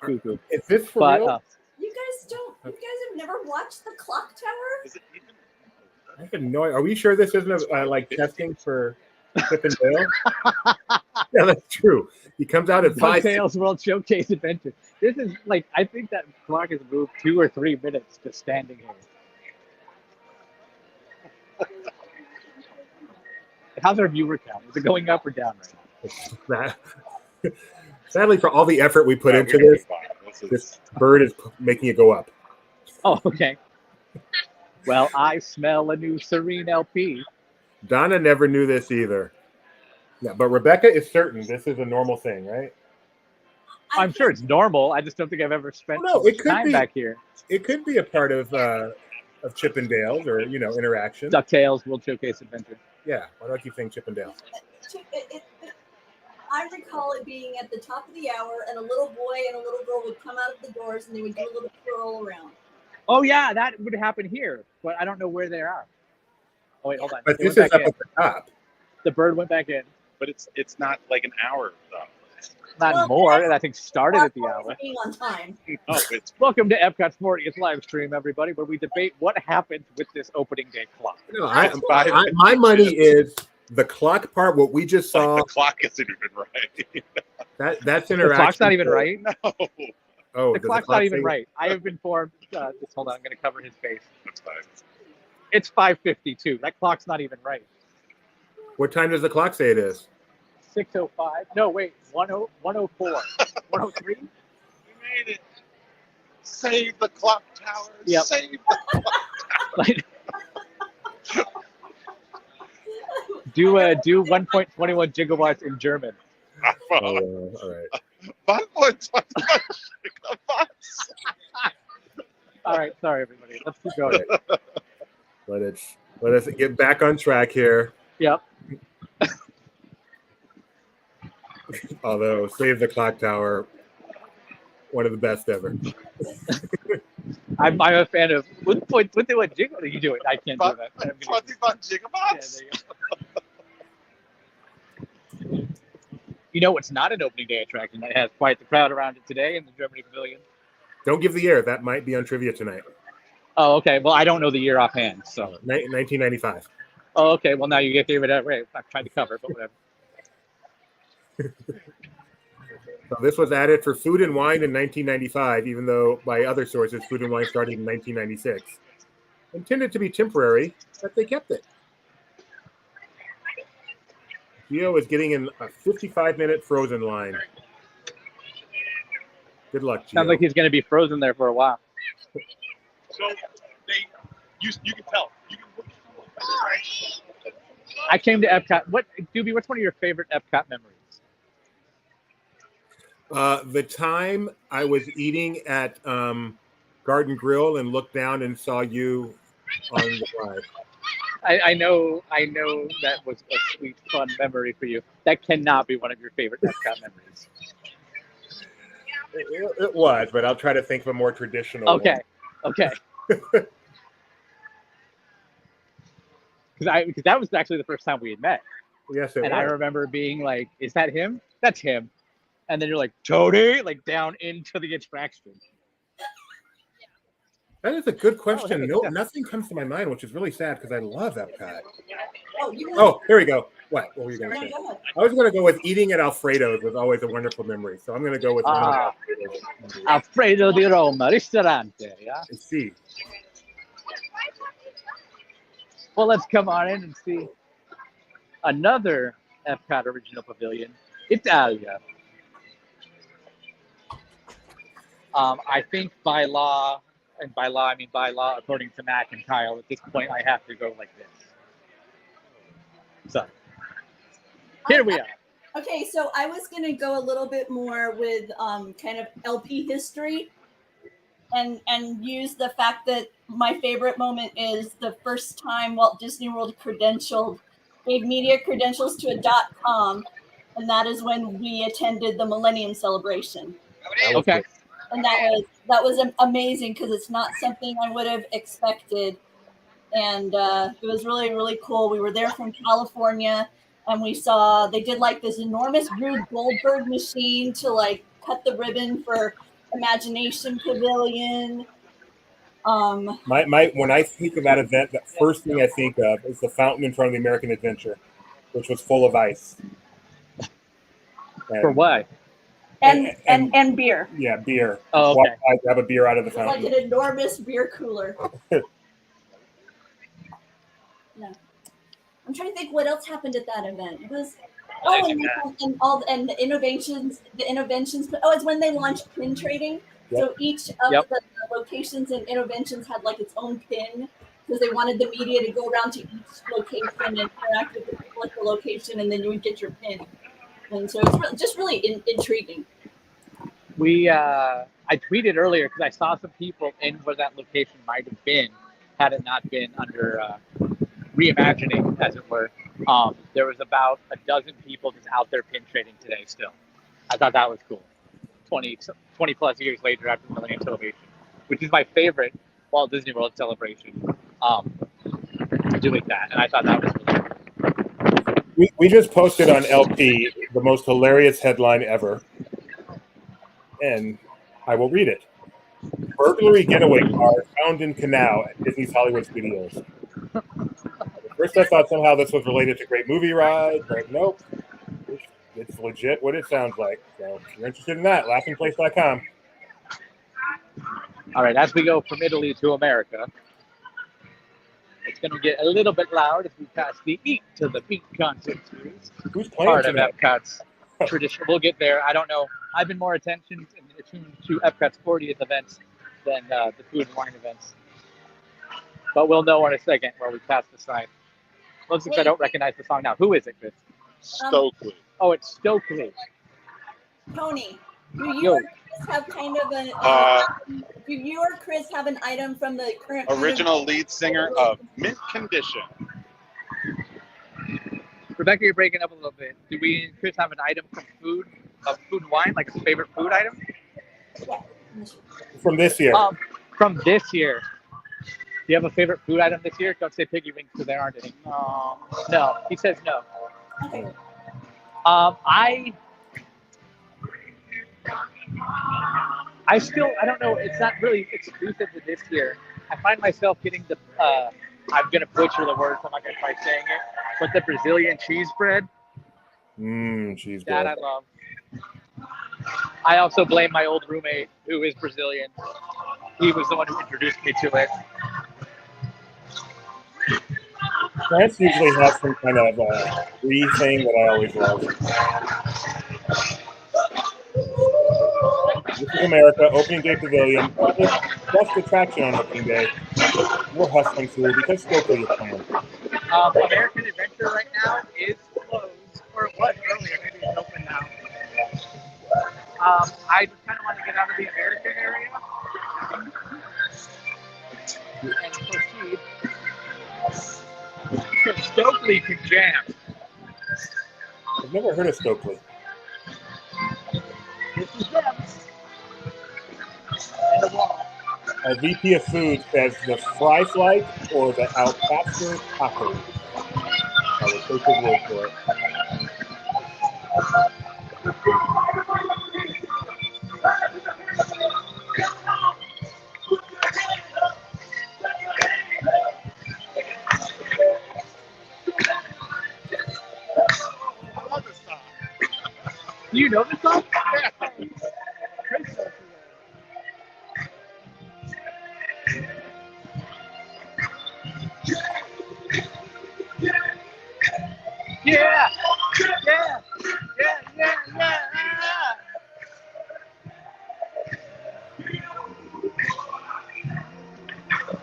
Cuckoo. Is this for But real? You guys have never watched the clock tower? Is it even? I have no. Are we sure this isn't like testing for Chip and Dale? Yeah, that's true. He comes out at 5. DuckTales World Showcase Adventure. This is like, I think that clock has moved 2 or 3 minutes just standing here. How's our viewer count? Is it going up or down right now? Sadly, for all the effort we put Yeah, into we're this, gonna be fine. this bird is making it go up. Oh, okay. Well, I smell a new Serene LP. Donna never knew this either. Yeah, but Rebecca is certain this is a normal thing, right? I'm sure it's normal. I just don't think I've ever spent Oh, no, so much it could time be. back here. It could be a part of Chip and Dale's or interaction. DuckTales World Showcase Adventure. Yeah, why do I keep saying Chip and Dale? I recall it being at the top of the hour, and a little boy and a little girl would come out of the doors, and they would do a little twirl around. Oh yeah, that would happen here, but I don't know where they are. Oh wait, hold on. But They this went is back up in. at the top. The bird went back in. But it's not like an hour though. Not more, and I think started at the hour. Being on time. No, it's Welcome to Epcot's 40th live stream, everybody, where we debate what happened with this opening day clock. No, It's my money is the clock part. What we just saw. the clock isn't even right. That's The interaction. clock's not even right. No, Oh, The does clock's clock not even say- right. I have been informed. Just hold on, I'm going to cover his face. that's fine. It's 5:52. That clock's not even right. What time does the clock say it is? 6:05. No, wait. 104. 103. We made it. Save the clock tower. Yep. Save the Like, do 1.21 gigawatts in German. clock. All right. 1.21 gigawatts. All right, sorry everybody. Let's keep going. Let us get back on track here. Yep. Although Save the Clock Tower, one of the best ever. I'm a fan of 1.21 gigawatts. You do it. I can't do that. I'm gonna- 21 Yeah, gigawatts. there you go. You know what's not an opening day attraction that has quite the crowd around it today in the Germany Pavilion? Don't give the year. That might be on trivia tonight. Oh, okay. Well, I don't know the year offhand, so. 1995. Oh, okay. Well, now you get gave it that right. I've tried to cover it, but whatever. So this was added for Food and Wine in 1995, even though by other sources, Food and Wine started in 1996. Intended to be temporary, but they kept it. Gio is getting in a 55-minute Frozen line. Good luck, Gio. Sounds like he's going to be frozen there for a while. So you can tell. You can I came to Epcot. Doobie, what's one of your favorite Epcot memories? The time I was eating at Garden Grill and looked down and saw you on the ride. I know that was a sweet, fun memory for you. That cannot be one of your favorite Epcot memories. It was, but I'll try to think of a more traditional Okay, one. okay. Because that was actually the first time we had met. Yes, it And I was. remember being like, is that him? That's him. And then you're like, Tony, like down into the attraction. That is a good question. hey, No, yeah. nothing comes to my mind, which is really sad because I love Epcot. Oh, Oh, here we go. What were you going to No, say? go ahead. I was going to go with eating at Alfredo's was always a wonderful memory. So I'm going to go with one of Ah. Alfredo's. Alfredo di Roma, ristorante. Yeah. Let's see. Well, let's come on in and see another Epcot original pavilion, Italia. I think by law, and by law I mean by law, according to Mac and Kyle, at this point I have to go like this. So here we are. Okay, so I was going to go a little bit more with kind of LP history and use the fact that my favorite moment is the first time Walt Disney World gave media credentials to a .com, and that is when we attended the Millennium Celebration. Okay. And that was amazing because it's not something I would have expected. And it was really, really cool. We were there from California, and we saw they did like this enormous Rube Goldberg machine to like cut the ribbon for Imagination Pavilion. When I think of that event, the first thing I think of is the fountain in front of the American Adventure, which was full of ice. For what? And beer. Yeah, beer. Oh, Walk okay. by, grab a beer out of the It was like fountain. an enormous beer cooler. Yeah. I'm trying to think what else happened at that event. It was and the innovations. Oh, it's when they launched pin trading. Yep. So each of Yep. the locations and innovations had like its own pin because they wanted the media to go around to each location and interact with the people at the location, and then you would get your pin. And so it's just really intriguing. I tweeted earlier because I saw some people in where that location might have been had it not been under reimagining, as it were. There was about a dozen people just out there pin trading today still. I thought that was cool. 20 plus years later after the Millennium Celebration, which is my favorite Walt Disney World celebration, doing that. And I thought that was cool. We just posted on LP the most hilarious headline ever. And I will read it. Burglary getaway car found in canal at Disney's Hollywood Studios. At first I thought somehow this was related to Great Movie Ride, but nope. It's legit what it sounds like. So if you're interested in that, laughingplace.com. All right, as we go from Italy to America, it's going to get a little bit loud as we pass the Eat to the Beat concert series. Who's playing Part tonight? of Epcot's tradition. We'll get there. I don't know. I've been more attuned to Epcot's 40th events than the food and wine events. But we'll know in a second where we pass the sign. Looks like I don't recognize the song now. Who is it, Chris? Stokely. Oh, it's Stokely. Tony, do you or Chris have kind of do you or Chris have an item from the current Original lead singer of Mint Condition. Rebecca, you're breaking up a little bit. Do we and Chris have an item from food and wine, like a favorite food item? From this year. From this year. Do you have a favorite food item this year? Don't say piggy wings because there aren't any. No, he says no. Okay. I don't know. It's not really exclusive to this year. I find myself getting the, I'm going to butcher the word, so I'm not going to try saying it, but the Brazilian cheese bread. Cheese That bread. I love. I also blame my old roommate, who is Brazilian. He was the one who introduced me to it. France usually has some kind of free thing that I always love. This is America, opening day pavilion. Best attraction on opening day. We're hustling through because Stokely is playing. American Adventure right now is closed, or it was earlier. Maybe it's open now. I just kind of want to get out of the American area and proceed. So Stokely can jam. I've never heard of Stokely. This is them. And the wall. Our VP of Food says the fry flight or the al pastor tacos. I will take his word for it. I love this song. Do you know this song? Yeah! Yeah!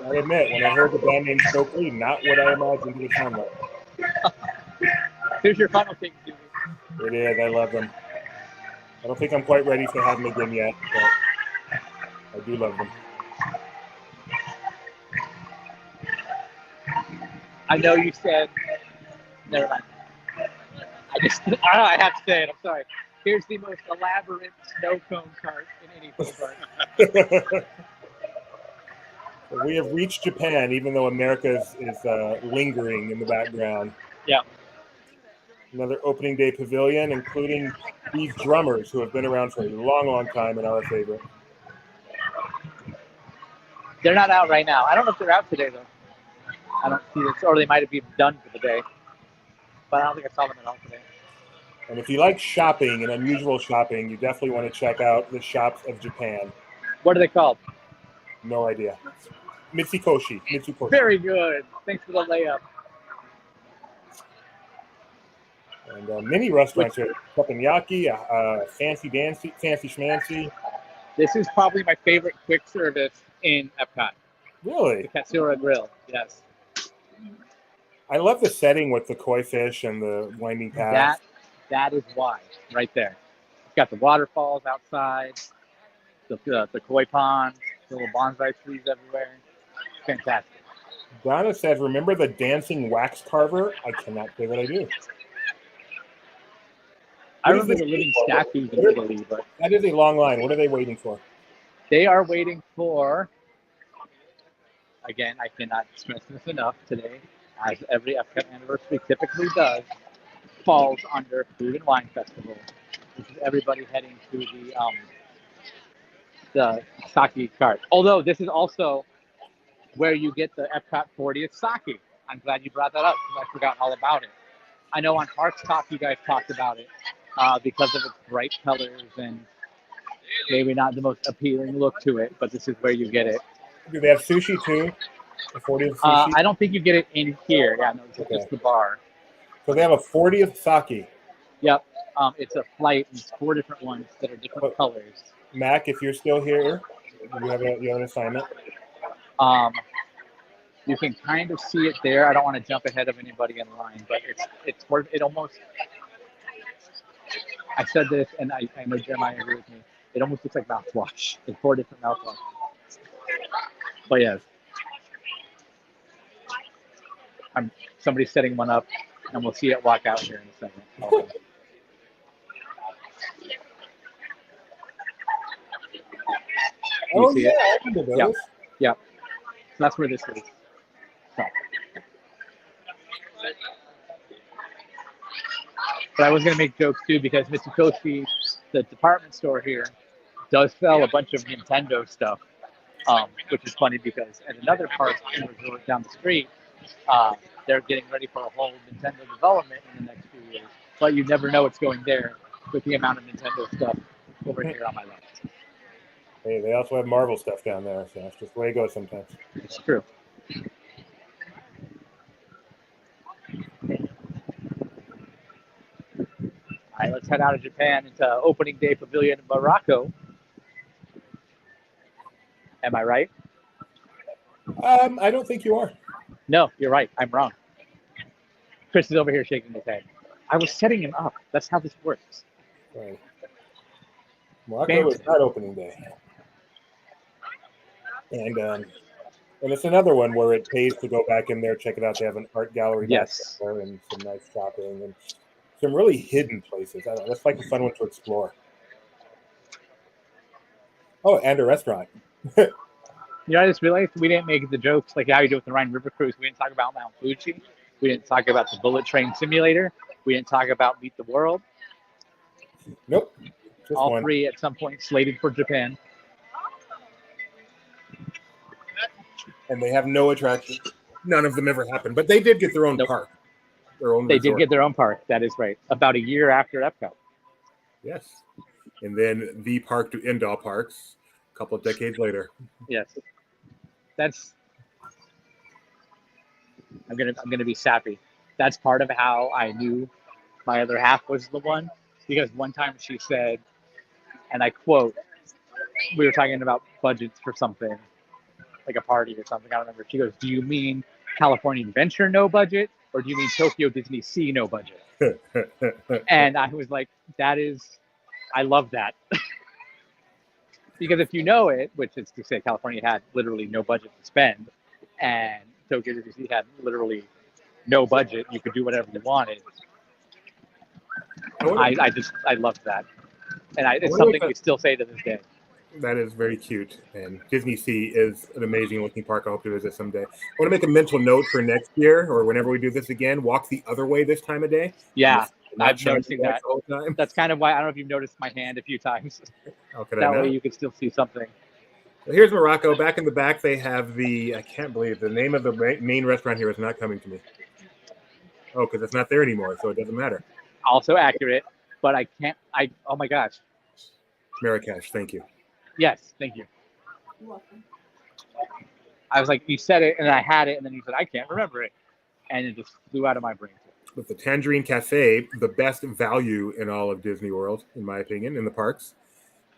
I admit, when I heard the band name Stokely, not what I imagined it would sound like. Here's your final take, Susie. It is. I love them. I don't think I'm quite ready to have them again yet, but I do love them. I know you said. Never mind. I have to say it. I'm sorry. Here's the most elaborate snow cone cart in any theme park. We have reached Japan, even though America is lingering in the background. Yeah. Another opening day pavilion, including these drummers who have been around for a long, long time and are a favorite. They're not out right now. I don't know if they're out today though. I don't see this, or they might have been done for the day. But I don't think I saw them at all today. And if you like shopping and unusual shopping, you definitely want to check out the Shops of Japan. What are they called? No idea. Mitsukoshi. Very good. Thanks for the layup. And many restaurants here. Teppanyaki, Fancy Schmancy. This is probably my favorite quick service in Epcot. Really? The Katsura Grill. Yes. I love the setting with the koi fish and the winding path. That is why, right there. You've got the waterfalls outside, the koi pond, the little bonsai trees everywhere. Fantastic. Donna says, remember the dancing wax carver? I cannot say what I do. I remember the living statues in Italy, but that is a long line. What are they waiting for? They are waiting for, again, I cannot stress this enough today, as every Epcot anniversary typically does, falls under Food and Wine Festival, which is everybody heading to the sake cart. Although this is also where you get the Epcot 40th sake. I'm glad you brought that up because I forgot all about it. I know on Parks Talk you guys talked about it because of its bright colors and maybe not the most appealing look to it, but this is where you get it. Do they have sushi too? The 40th sushi? I don't think you get it in here. Yeah, no, it's just the bar. So they have a 40th sake. Yep. It's a flight, and it's 4 different ones that are different colors. Mac, if you're still here, you have an assignment. You can kind of see it there. I don't want to jump ahead of anybody in line, but it almost. I said this, and I know Jeremiah agreed with me. It almost looks like mouthwash. It's 4 different mouthwash. But yes, somebody's setting one up, and we'll see it walk out here in a second. You see it? Yeah. Yeah. So that's where this is. So. But I was going to make jokes too because Mitsukoshi, the department store here, does sell a bunch of Nintendo stuff, which is funny because at another park in resort down the street, they're getting ready for a whole Nintendo development in the next few years. But you never know what's going there with the amount of Nintendo stuff over here on my left. Hey, they also have Marvel stuff down there, so that's just the way it goes sometimes. It's true. All right, let's head out of Japan into opening day pavilion in Morocco. Am I right? I don't think you are. No, you're right. I'm wrong. Chris is over here shaking his head. I was setting him up. That's how this works. Right. Morocco is not opening day. And it's another one where it pays to go back in there, check it out. They have an art gallery back there and some nice shopping and some really hidden places. I don't know. That's like a fun one to explore. Oh, and a restaurant. You know, I just realized we didn't make the jokes like how you do with the Rhine River Cruise. We didn't talk about Mount Fuji. We didn't talk about the Bullet Train Simulator. We didn't talk about Meet the World. Nope. All 3 at some point slated for Japan. And they have no attractions. None of them ever happened. But they did get their own park. Their own resort. Did get their own park. That is right. About a year after Epcot. Yes. And then the park to end all parks a couple of decades later. Yes. That's I'm gonna be sappy. That's part of how I knew my other half was the one. Because one time she said, and I quote, we were talking about budgets for something, like a party or something. I don't remember. She goes, "Do you mean California Adventure no budget, or do you mean Tokyo Disney Sea no budget?" And I was like, I love that. Because if you know it, which is to say California had literally no budget to spend, and Tokyo Disney Sea had literally no budget, you could do whatever you wanted. I loved that. And it's something we still say to this day. That is very cute. And Disney Sea is an amazing looking park. I hope to visit someday. I want to make a mental note for next year or whenever we do this again, walk the other way this time of day. Yeah, I've noticed that. All the time. That's kind of why I don't know if you've noticed my hand a few times. That way you can still see something. Here's Morocco. Back in the back, they have the, I can't believe the name of the main restaurant here is not coming to me. Oh, because it's not there anymore, so it doesn't matter. Also accurate, but I can't. Oh my gosh. Marrakesh, thank you. Yes, thank you. You're welcome. I was like, you said it, and I had it, and then you said I can't remember it, and it just flew out of my brain. With the Tangerine Cafe, the best value in all of Disney World, in my opinion, in the parks,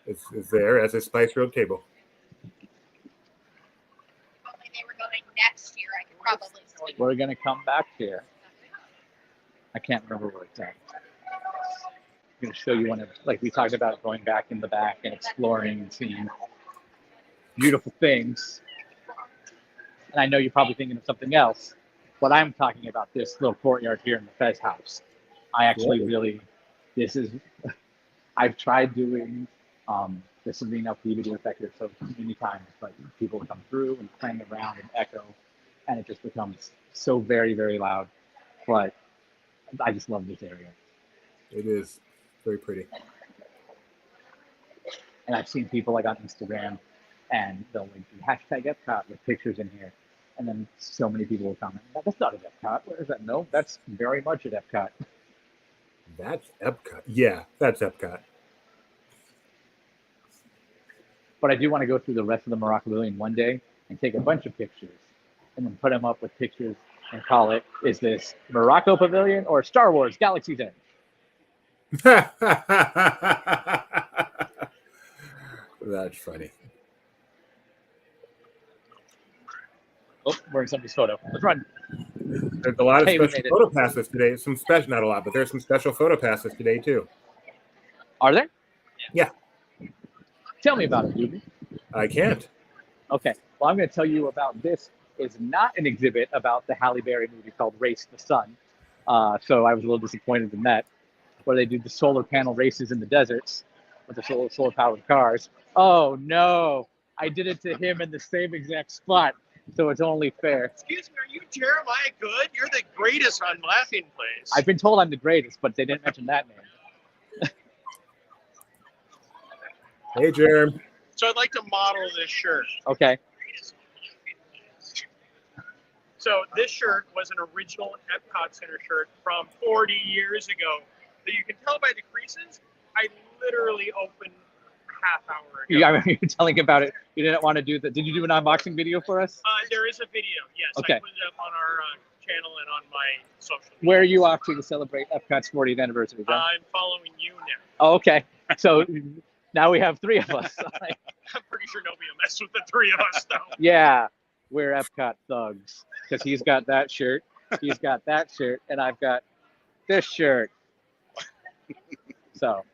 is there as a Spice Road table. Only they were going next year. I could probably see. We're gonna come back here. I can't remember where it's at. I'm gonna show you one of, like we talked about, going back in the back and exploring and seeing beautiful things. And I know you're probably thinking of something else, but I'm talking about this little courtyard here in the Fez house. I actually really, I've tried doing this is being up video effective so many times, but people come through and playing around and echo, and it just becomes so very, very loud. But I just love this area. It is very pretty. And I've seen people like on Instagram, and they'll like do hashtag Epcot with pictures in here. And then so many people will comment, that's not at Epcot. Where is that? No, that's very much at Epcot. That's Epcot. Yeah, that's Epcot. But I do want to go through the rest of the Morocco Pavilion one day and take a bunch of pictures and then put them up with pictures and call it, is this Morocco Pavilion or Star Wars Galaxy's Edge? That's funny. Oh, we're in somebody's photo. Let's run. There's a lot of special photo passes today. Some special, not a lot, but there's some special photo passes today too. Are there? Yeah. Tell me about it, Ruby. I can't. Okay. Well, I'm going to tell you about this. Is not an exhibit about the Halle Berry movie called Race the Sun. So I was a little disappointed in that, where they do the solar panel races in the deserts with the solar powered cars. Oh no, I did it to him in the same exact spot. So it's only fair. Excuse me, are you Jeremiah Good? You're the greatest on Laughing Place. I've been told I'm the greatest, but they didn't mention that name. Hey, Jerem. So I'd like to model this shirt. Okay. So this shirt was an original Epcot Center shirt from 40 years ago. That you can tell by the creases, I literally opened half hour ago. Yeah, I remember you telling about it. You didn't want to do that. Did you do an unboxing video for us? There is a video, yes. Okay. I put it up on our channel and on my social media. Where are you off to celebrate Epcot's 40th anniversary, John? I'm following you now. Oh, okay. So now we have three of us. I'm pretty sure nobody will mess with the three of us, though. Yeah, we're Epcot thugs. Because he's got that shirt, he's got that shirt, and I've got this shirt. So,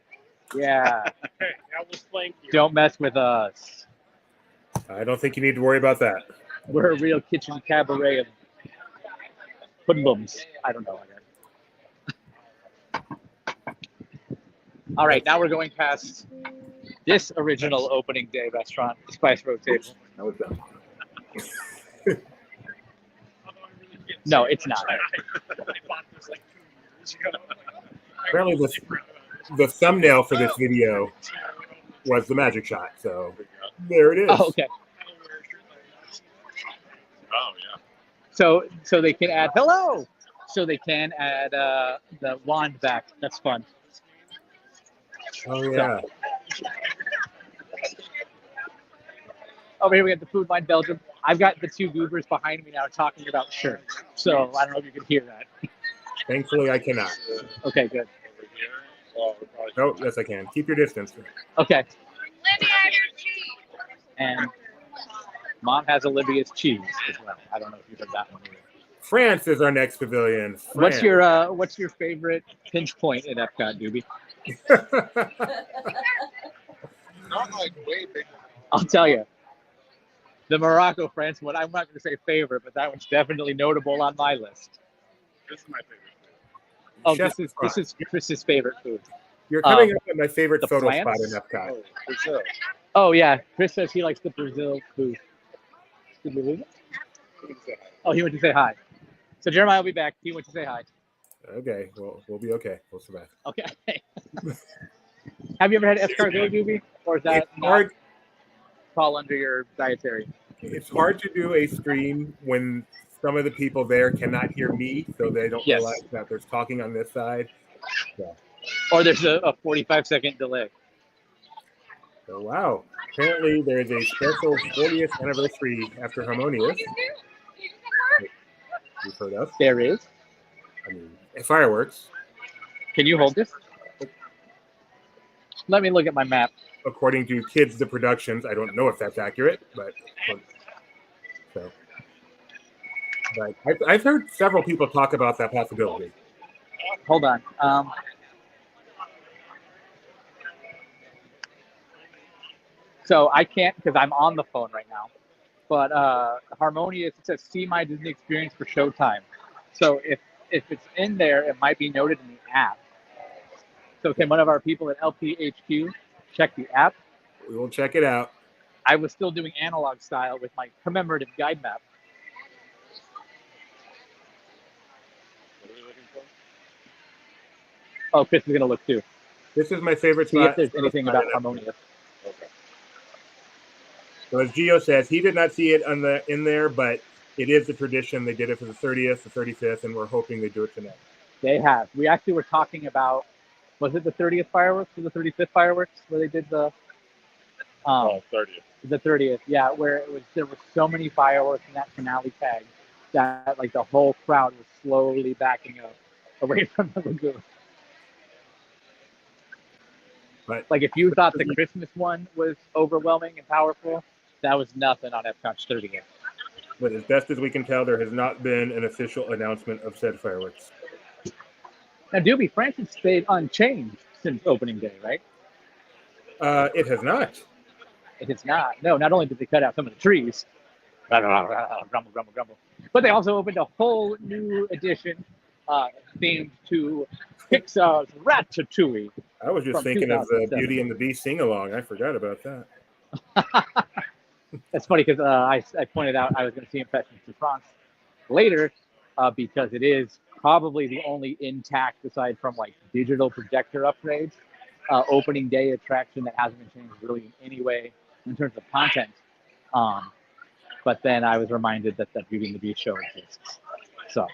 yeah. Okay, now we'll flank you. Don't mess with us. I don't think you need to worry about that. We're a real kitchen cabaret of hoodlums. I don't know. All right, now we're going past this original opening day restaurant, the Spice Road Table. No, it's not. No, it's not. I bought this like 2 years ago. Apparently, the thumbnail for this video was the magic shot. So there it is. Oh, okay. Oh yeah. So they can add hello. So they can add the wand back. That's fun. Oh yeah. Over here we have the Food Line Belgium. I've got the two goobers behind me now talking about shirts. So I don't know if you can hear that. Thankfully, I cannot. Okay, good. Oh, yes, I can. Keep your distance. Okay. Lydia had her cheese. And Mom has Olivia's cheese as well. I don't know if you've heard that one either. France is our next pavilion. France. What's your favorite pinch point in Epcot, Doobie? Not like way big. I'll tell you. The Morocco France one, I'm not going to say favorite, but that one's definitely notable on my list. This is my favorite. Oh, Chef this Fry. is Chris's favorite food. You're coming up at my favorite the photo plants? spot in Epcot. Oh, Brazil. Oh yeah, Chris says he likes the Brazil food. Did we lose it? Oh, he went to say hi. So Jeremiah will be back. He went to say hi. Okay, well, we'll be okay. We'll survive. Okay. Have you ever had escargot, Doobie? Or is that It's hard. fall under your dietary? It's hard to do a stream when some of the people there cannot hear me, so they don't Yes. realize that there's talking on this side. Yeah. Or there's a 45-second delay. So wow. Apparently there's a special 40th anniversary after Harmonious. You've heard of. There is. I mean, fireworks. Can you hold this? Let me look at my map. According to Kids the Productions, I don't know if that's accurate, but so. But I've heard several people talk about that possibility. Hold on. So I can't because I'm on the phone right now. But Harmonious, it says see my Disney experience for Showtime. So if it's in there, it might be noted in the app. So can one of our people at LPHQ check the app? We will check it out. I was still doing analog style with my commemorative guide map. What are we looking for? Oh, Chris is going to look too. This is my favorite See spot. if there's anything about Harmonious. Okay. So as Gio says, he did not see it in there, but it is the tradition. They did it for the 30th, the 35th, and we're hoping they do it tonight. They have. We actually were talking about, was it the 30th fireworks or the 35th fireworks where they did the 30th. The 30th, yeah, where there were so many fireworks in that finale tag that like the whole crowd was slowly backing up away from the lagoon. But Like if you thought the Christmas one was overwhelming and powerful, that was nothing on Epcot's 30th. But as best as we can tell, there has not been an official announcement of said fireworks. Now, Doobie, Francis stayed unchanged since opening day, right? It has not. It is not. No, not only did they cut out some of the trees, grumble, grumble, grumble, but they also opened a whole new edition themed to Pixar's Ratatouille. I was just From thinking of the 2007. Beauty and the Beast sing-along. I forgot about that. That's funny because I pointed out I was going to see Impressions de France later because it is probably the only intact, aside from like digital projector upgrades, opening day attraction that hasn't been changed really in any way in terms of content. But then I was reminded that the Beauty and the Beast show exists. So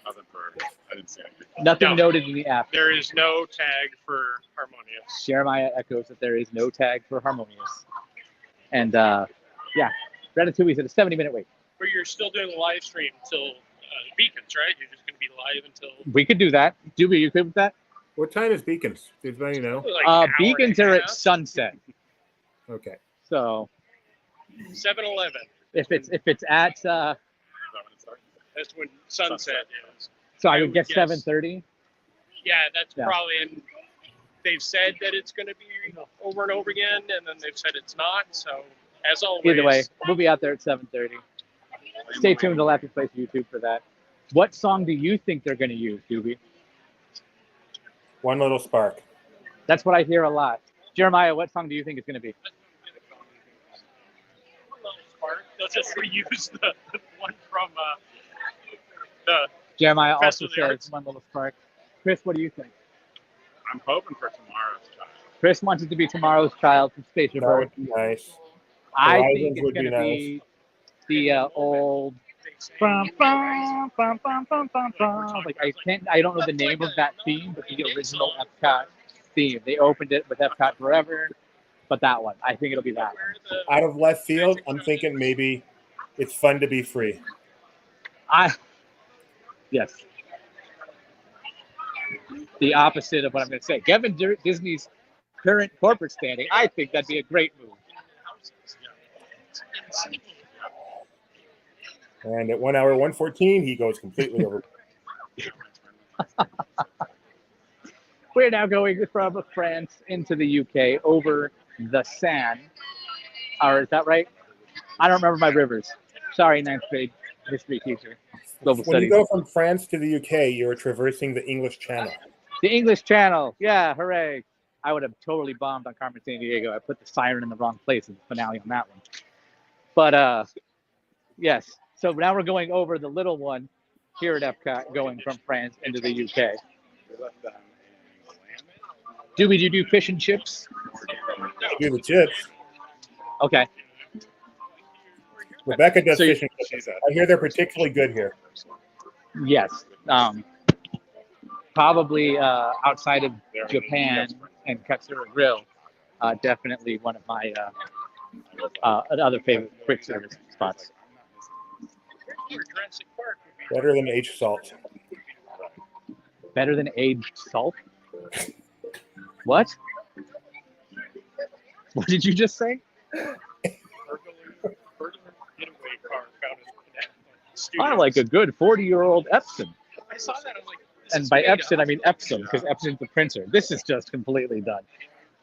Nothing for. I didn't see anything. nothing No. noted in the app. There is no tag for Harmonious. Jeremiah echoes that there is no tag for Harmonious. And yeah, Ratatouille's at a 70-minute wait. But you're still doing the live stream till Beacons, right? You're just going to be live until We could do that. Doobie, you good with that? What time is Beacons? Does anybody know? like an hour Beacons and a are at half. sunset. Okay. So 7-Eleven. if it's at Is that when it starts? That's when sunset is. so I I would would guess guess. 7:30. Yeah, that's Yeah. probably. And they've said that it's going to be over and over again, and then they've said it's not. So as always, Either way, we'll be out there at 7:30. Stay tuned to Laughing Place YouTube for that. What song do you think they're going to use, Doobie? One Little Spark. That's what I hear a lot. Jeremiah, what song do you think it's going to be? They'll just reuse the one from the. Jeremiah Fest also of the says Arts. One Little Spark. Chris, what do you think? I'm hoping for tomorrow's child. Chris wants it to be Tomorrow's Child from Space That Rebirth. would be nice. I Horizons think it's would going be to be the old bum, bum, bum, bum, bum, bum, bum. Like I don't know the name of that theme, but the original Epcot theme. They opened it with Epcot Forever, but that one. I think it'll be that one. Out of left field, I'm thinking maybe It's Fun to Be Free. Yes. The opposite of what I'm going to say. Given Disney's current corporate standing, I think that'd be a great move. And at 1 hour 114, he goes completely over. We're now going from France into the UK over the Seine. Or is that right? I don't remember my rivers. Sorry, ninth grade history teacher. Global When you studies. go from France to the UK, you're traversing the English Channel. The English Channel. Yeah, hooray. I would have totally bombed on Carmen Sandiego. I put the siren in the wrong place in the finale on that one. But yes. So now we're going over the little one here at Epcot, going from France into the UK. Do we do fish and chips? Do the chips. Okay. Rebecca does So you- fish and chips. I hear they're particularly good here. Yes. Probably outside of Japan and Katsura Grill, definitely one of my other favorite quick service spots. Jurassic Park would be Better than H Salt. Better than aged salt? What? What did you just say? burglar getaway car found in I like a good 40-year-old Epson. I saw that. I was like, And by Epson, I mean Epson, because Epson's the printer. This is just completely done.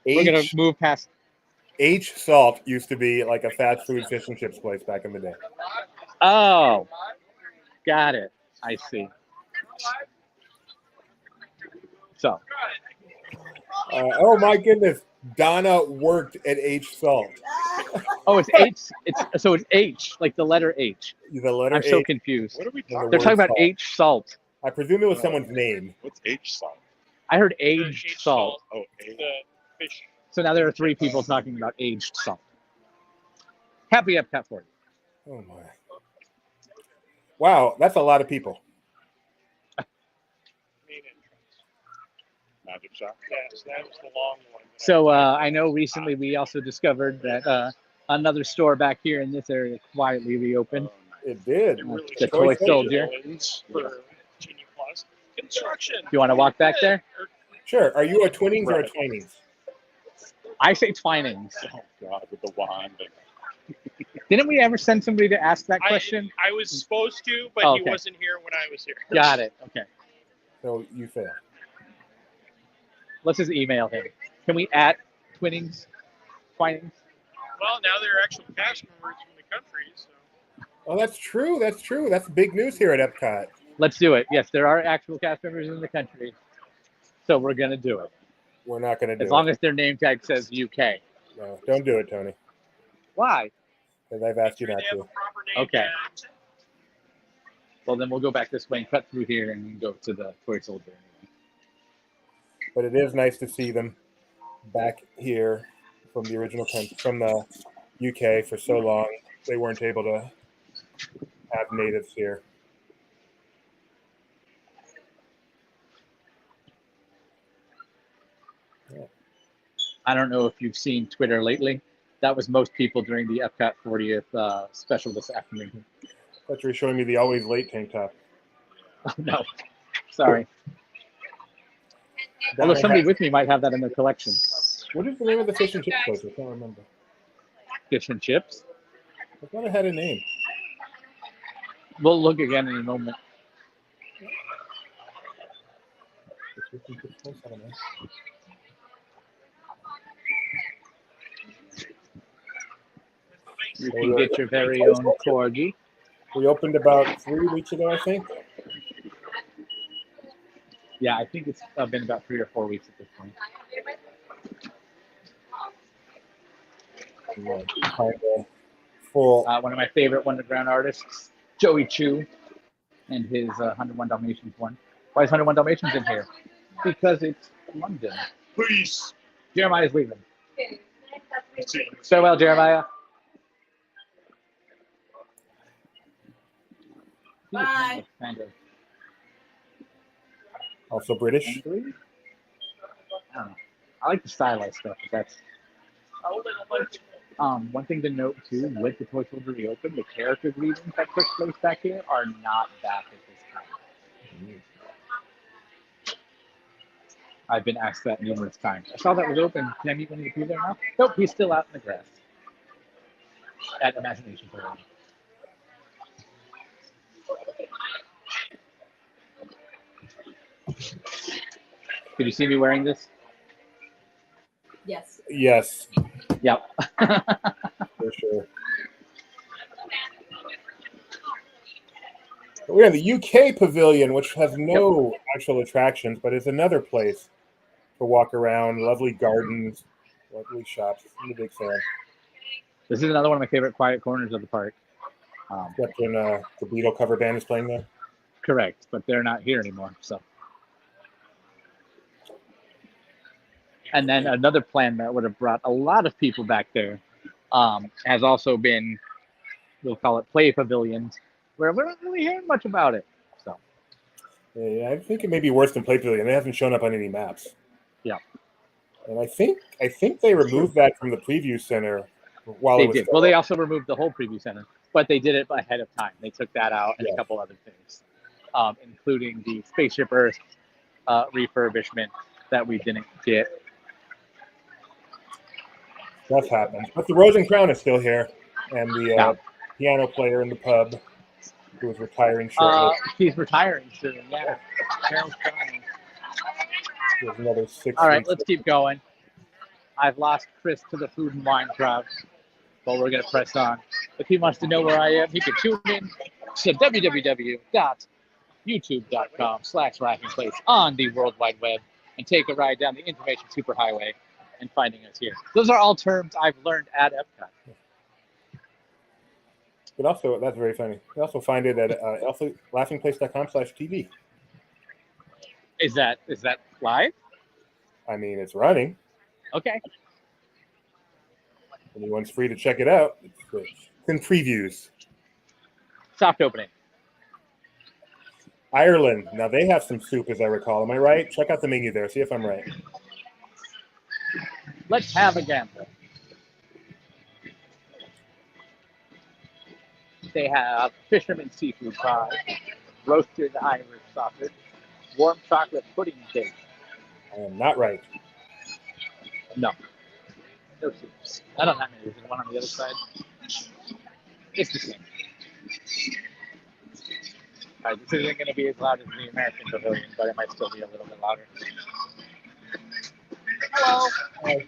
We're going to move past. H Salt used to be like a fast food fish and chips place back in the day. Oh, got it. I see. So, Oh my goodness, Donna worked at H Salt. oh, it's H. It's H, like the letter H. The letter I'm so H. confused. What are we and the talking They're word talking about salt. H salt. I presume it was someone's name. What's H salt? I heard aged salt. Oh, the fish. So now there are 3 people talking about aged salt. Happy Epcot 40. Oh my! Wow, that's a lot of people. Main entrance. magic shop. Yes, that was the long one. So I know recently we also discovered that another store back here in this area quietly reopened. It did. It really The Toy Toy Soldier. Villains for Genie Plus. Construction. Do you want to walk back there? Sure. Are you a Twinnings or a Twinings? I say Twinings. Oh God, with the wand. Didn't we ever send somebody to ask that question? I was supposed to, but Oh, he okay. wasn't here when I was here. Got it. Okay. So you fail. Let's just email him. Can we at Twinings? Twinings? Well, now they're actual cast members from the country, so. Oh, that's true. That's true. That's big news here at Epcot. Let's do it. Yes, there are actual cast members in the country. So we're going to do it. We're not going to do As it. long as their name tag says UK. No, don't do it, Tony. Why? Because I've asked you not They have to. a proper name Okay. tag. Well, then we'll go back this way and cut through here and go to the Toy Soldier. But it is nice to see them back here from the original country, from the UK for so long. They weren't able to have natives here. I don't know if you've seen Twitter lately. That was most people during the Epcot 40th special this afternoon. But you're showing me the always late tank top. No, sorry. Although somebody with me might have that in their collection. What is the name of the fish and chip place? I can't remember. Fish and chips. I thought it had a name. We'll look again in a moment. The fish and chip place? I don't know. You can get your very own corgi. We opened about 3 weeks ago, I think. Yeah, I think it's been about 3 or 4 weeks at this point. Kind of full. One of my favorite underground artists, Joey Chu, and his 101 Dalmatians one. Why is 101 Dalmatians in here? Because it's London. Peace. Jeremiah's leaving. Farewell, Jeremiah. Bye. Kind of Also British. angry. I don't know. I like the stylized stuff, but that's one thing to note too, with the Toy Soldier reopened, the character greetings that took place back here are not back at this time. I've been asked that numerous times. I saw that was open. Can I meet Winnie the Pooh there now? Nope, he's still out in the grass. At Imagination Pavilion. Did you see me wearing this? Yes. Yes, Yep. for sure. We're in the UK Pavilion, which has no actual attractions, but is another place to walk around. Lovely gardens, lovely shops. I'm a big fan. This is another one of my favorite quiet corners of the park. Except when the Beatle cover band is playing there. Correct, but they're not here anymore. So, and then another plan that would have brought a lot of people back there has also been, we'll call it Play Pavilions, where we're not really hearing much about it. So Yeah, I think it may be worse than Play Pavilion. It hasn't shown up on any maps. yeah, And I think they removed that from the preview center while they it was did. still Well, they open. also removed the whole preview center, but they did it ahead of time. They took that out and a Yeah. couple other things, including the Spaceship Earth refurbishment that we didn't get. Stuff happens. But the Rose and Crown is still here. And the Yeah. piano player in the pub who is retiring shortly. He's retiring soon. Yeah. Carol's crying. There's another 6 All right, weeks. let's keep going. I've lost Chris to the food and wine crowd, but we're going to press on. If he wants to know where I am, he can tune in to www.youtube.com/laughingplace on the World Wide Web and take a ride down the information superhighway and finding us here. Those are all terms I've learned at Epcot. But also, that's very funny. You also find it at laughingplace.com/TV. Is that live? I mean, it's running. Okay. Anyone's free to check it out. It's in previews. Soft opening. Ireland. Now, they have some soup, as I recall. Am I right? Check out the menu there. See if I'm right. Let's have a gamble. They have fisherman seafood pie, roasted Irish sausage, warm chocolate pudding cake. I am not right. No soups. I don't have any. There's one on the other side. It's the same. All right, this isn't going to be as loud as the American Pavilion, but it might still be a little bit louder. Hello. Hi.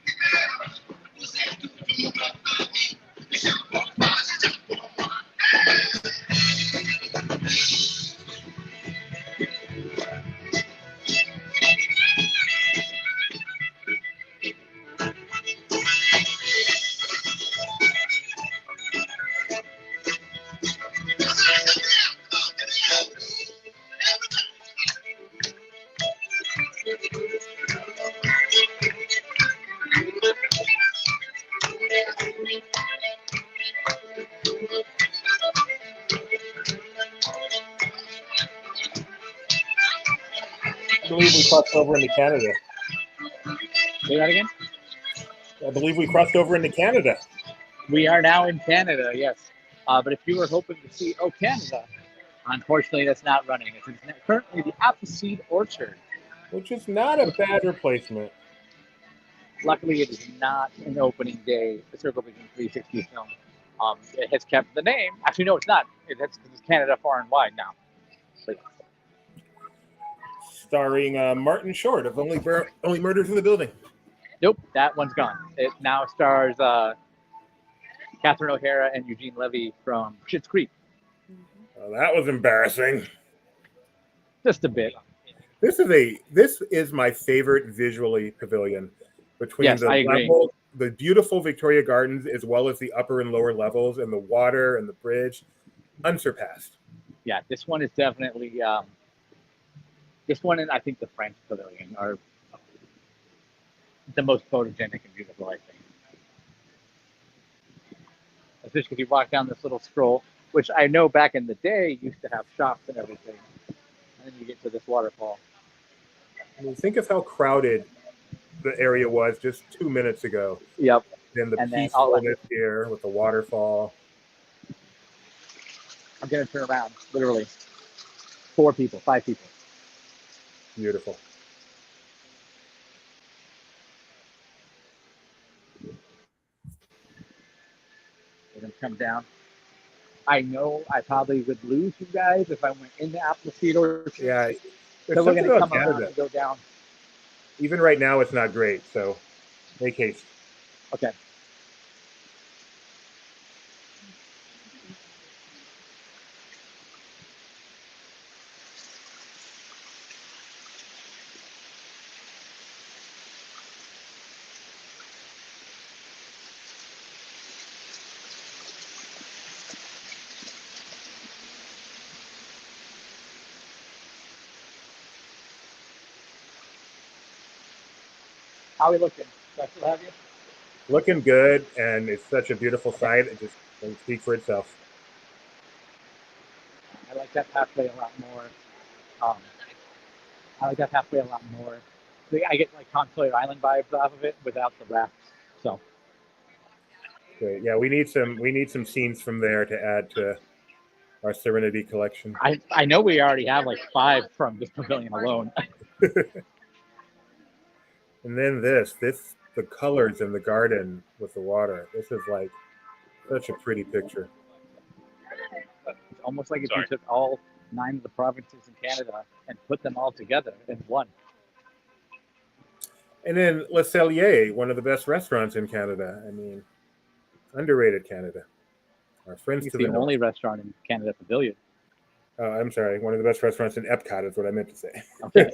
I believe we crossed over into Canada. Say that again? I believe we crossed over into Canada. We are now in Canada, yes. But if you were hoping to see Canada, unfortunately, that's not running. It's currently the Appleseed Orchard. Which is not a bad replacement. Luckily, it is not an opening day Circle Vision 360 film. It has kept the name. Actually, no, it's not. It's Canada Far and Wide now. But, Starring Martin Short of Only Murders in the Building. nope, that one's gone. It now stars Catherine O'Hara and Eugene Levy from Schitt's Creek. Oh, that was embarrassing. Just a bit. This is my favorite visually pavilion. Between Yes, the I agree. level, the beautiful Victoria Gardens, as well as the upper and lower levels, and the water and the bridge, unsurpassed. Yeah, this one is definitely this one and I think the French Pavilion are the most photogenic and beautiful, I think. Especially if you walk down this little stroll, which I know back in the day used to have shops and everything. And then you get to this waterfall. I mean, think of how crowded the area was just 2 minutes ago. Yep. Then the And then all peacefulness here with the waterfall. I'm gonna turn around, literally. 4 people, 5 people. Beautiful. They're gonna come down. I know I probably would lose you guys if I went in the Appleseed Orchard. Yeah, there's So we're something gonna about come around Canada. and go down. Even right now, it's not great. So make haste. Okay. How are we looking? Do I still have you? looking good, and it's such a beautiful sight. It just can speak for itself. I like that pathway a lot more. Um, I like that pathway a lot more. I get like Contour Island vibes off of it without the rafts. So Great. Yeah, we need some scenes from there to add to our Serenity collection. I know we already have like 5 from this pavilion alone. And then the colors in the garden with the water. This is like such a pretty picture. It's almost like if Sorry. you took all 9 of the provinces in Canada and put them all together in one. And then Le Cellier, one of the best restaurants in Canada. I mean, underrated Canada. Our friends It's to the the north. only restaurant in Canada Pavilion. I'm sorry, one of the best restaurants in Epcot is what I meant to say. Okay.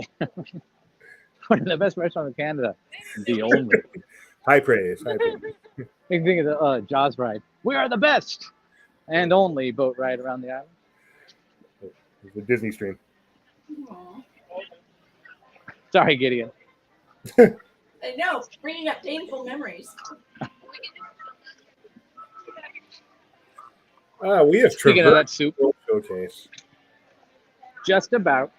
One of the best restaurants in Canada. The only. High praise. High praise. Big thing is the Jaws ride. We are the best and only boat ride around the island. It's the Disney stream. Aw. Sorry, Gideon. I know, bringing up painful memories. We have Speaking of that soup, World Showcase. just about.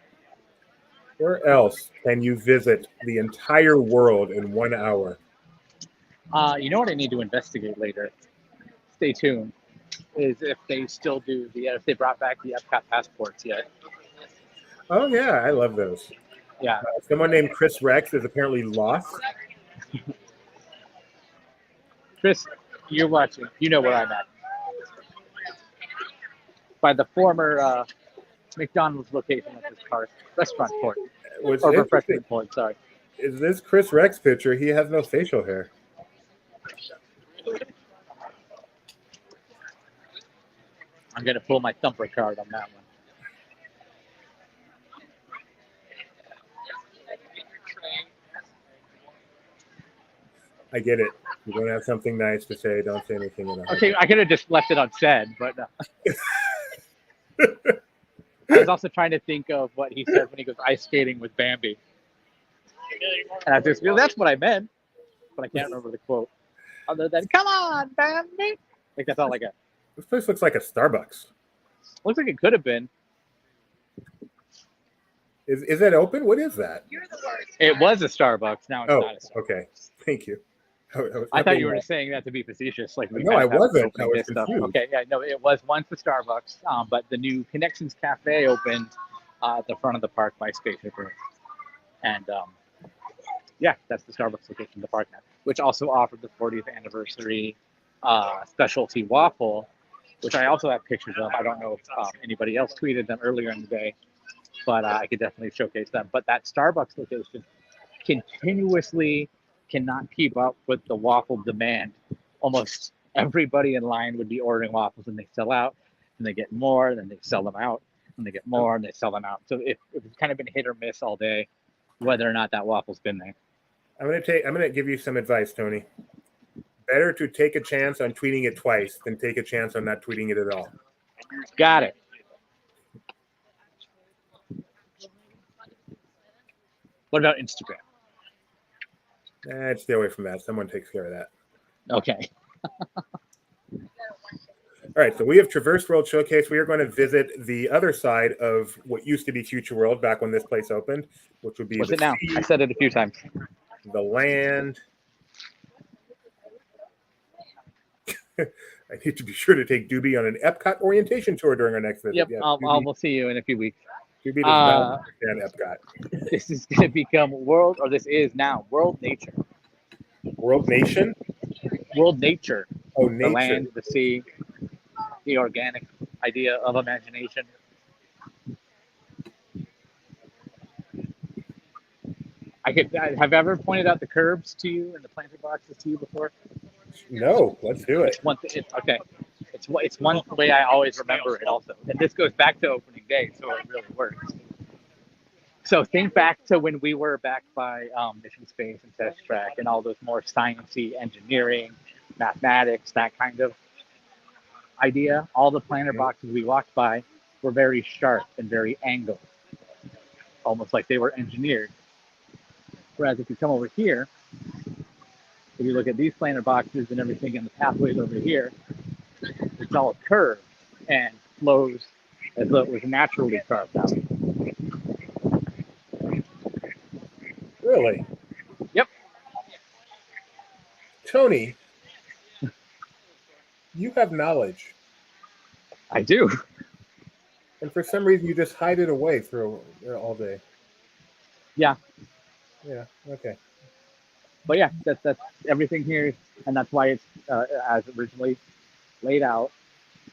Where else can you visit the entire world in 1 hour? You know what I need to investigate later? Stay tuned. Is if they still do if they brought back the Epcot passports yet. Oh yeah, I love those. Yeah. Someone named Chris Rex is apparently lost. Chris, you're watching. You know where I'm at. By the former McDonald's location at this restaurant port. What's Or interesting refreshment port, sorry. is this Chris Rex picture. He has no facial hair. I'm going to pull my thumper card on that one. I get it. You don't have something nice to say. Don't say anything in a hurry. Okay, I could have just left it unsaid, but I was also trying to think of what he said when he goes ice skating with Bambi. And I just feel that's what I meant, but I can't remember the quote. Other than, come on, Bambi. Like, that's all I got. This place looks like a Starbucks. Looks like it could have been. Is that open? What is that? It was a Starbucks. Now it's Oh, not a Starbucks. okay. Thank you. I thought you were just saying that to be facetious. Like we No, kind I of have wasn't. opening I was day stuff. confused. Okay, yeah, no, it was once the Starbucks, but the new Connections Cafe opened at the front of the park by Spaceship Earth. And yeah, that's the Starbucks location in the park now, which also offered the 40th anniversary specialty waffle, which I also have pictures of. I don't know if anybody else tweeted them earlier in the day, but I could definitely showcase them. But that Starbucks location continuously cannot keep up with the waffle demand. Almost everybody in line would be ordering waffles, and they sell out, and they get more, and then they sell them out, and they get more, and they sell them out. So it's kind of been hit or miss all day, whether or not that waffle's been there. I'm gonna give you some advice, Tony. Better to take a chance on tweeting it twice than take a chance on not tweeting it at all. Got it. What about Instagram? Stay away from that. Someone takes care of that. Okay. All right, so we have traversed World Showcase. We are going to visit the other side of what used to be Future World back when this place opened, which would be What's the it now? sea, I said it a few times. the land. I need to be sure to take Doobie on an Epcot orientation tour during our next visit. Yep, Yeah, we'll see you in a few weeks. Doobie does not understand Epcot. This is going to become this is now World Nature. World Nation? World Nature. Oh, The nature. land, the sea, the organic idea of imagination. Have I ever pointed out the curbs to you and the planter boxes to you before? No, let's do it. Okay. It's one way I always remember it also. And this goes back to opening day, so it really works. So think back to when we were back by Mission Space and Test Track and all those more sciencey engineering, mathematics, that kind of idea. All the planter boxes we walked by were very sharp and very angled, almost like they were engineered. Whereas if you come over here, If you look at these planar boxes and everything in the pathways over here, it's all curved and flows as though it was naturally carved out. Really? Yep. Tony, you have knowledge. I do. And for some reason, you just hide it away through all day. Yeah. Yeah, okay. But yeah, that's everything here, and that's why it's as originally laid out.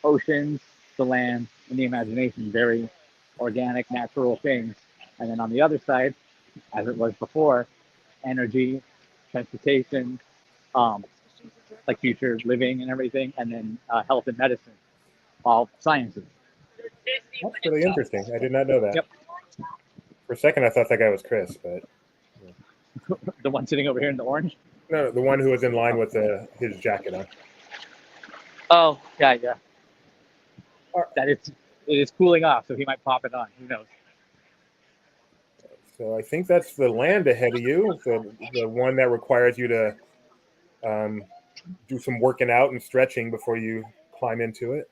Oceans, the land, and the imagination, very organic, natural things. And then on the other side, as it was before, energy, transportation, like future living and everything, and then health and medicine, all sciences. That's really interesting. I did not know that. Yep. For a second, I thought that guy was Chris, but The one sitting over here in the orange. no, the one who was in line with his jacket on. Oh, yeah. Are- That it is cooling off, so he might pop it on. Who knows? So I think that's the land ahead of you, the one that requires you to do some working out and stretching before you climb into it.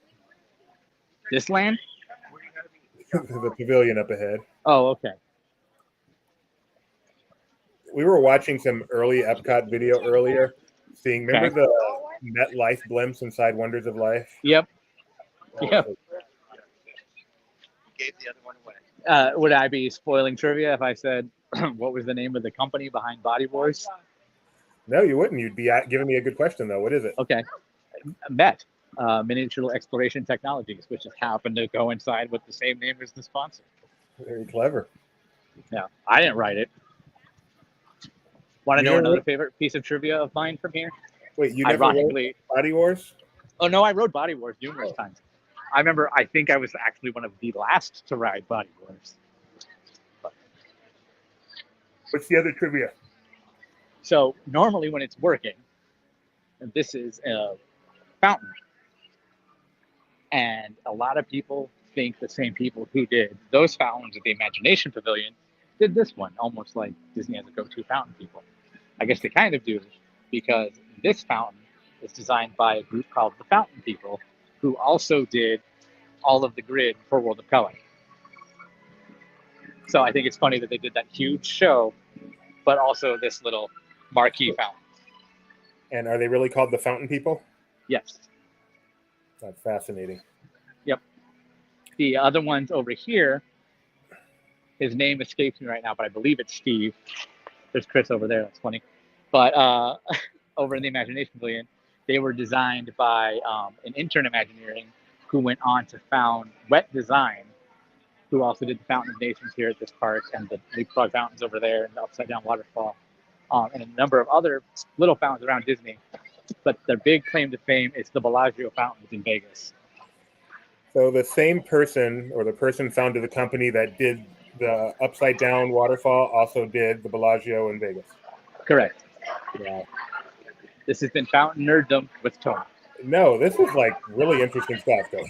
This land? The pavilion up ahead. Oh, okay. We were watching some early Epcot video earlier, remember the MetLife blimps inside Wonders of Life? Yep. Oh, Yep. Gave the other one away. Would I be spoiling trivia if I said what was the name of the company behind Body Wars? No, you wouldn't. You'd be giving me a good question, though. What is it? Okay. Met, Miniature Exploration Technologies, which just happened to coincide with the same name as the sponsor. Very clever. Yeah, I didn't write it. Want to You know never another wrote- favorite piece of trivia of mine from here? Wait, you never wrote Ironically, Body Wars? oh no, I rode Body Wars numerous times. I remember, I think I was actually one of the last to ride Body Wars. What's the other trivia? So normally when it's working, and this is a fountain, and a lot of people think the same people who did those fountains at the Imagination Pavilion did this one, almost like Disney has a go-to fountain people. I guess they kind of do, because this fountain is designed by a group called the Fountain People, who also did all of the grid for World of Color. So I think it's funny that they did that huge show, but also this little marquee fountain. And are they really called the Fountain People? Yes. That's fascinating. Yep. The other ones over here, his name escapes me right now, but I believe it's Steve. There's Chris over there. That's funny. But over in the Imagination Pavilion, they were designed by an intern Imagineering who went on to found Wet Design, who also did the Fountain of Nations here at this park, and the Leapfrog Fountains over there, and the Upside Down Waterfall, and a number of other little fountains around Disney. But their big claim to fame is the Bellagio fountains in Vegas. So the same person, or the person founded the company that did the Upside Down Waterfall, also did the Bellagio in Vegas. Correct. Yeah. This has been Fountain Nerddom with Tony. No, this is like really interesting stuff, though.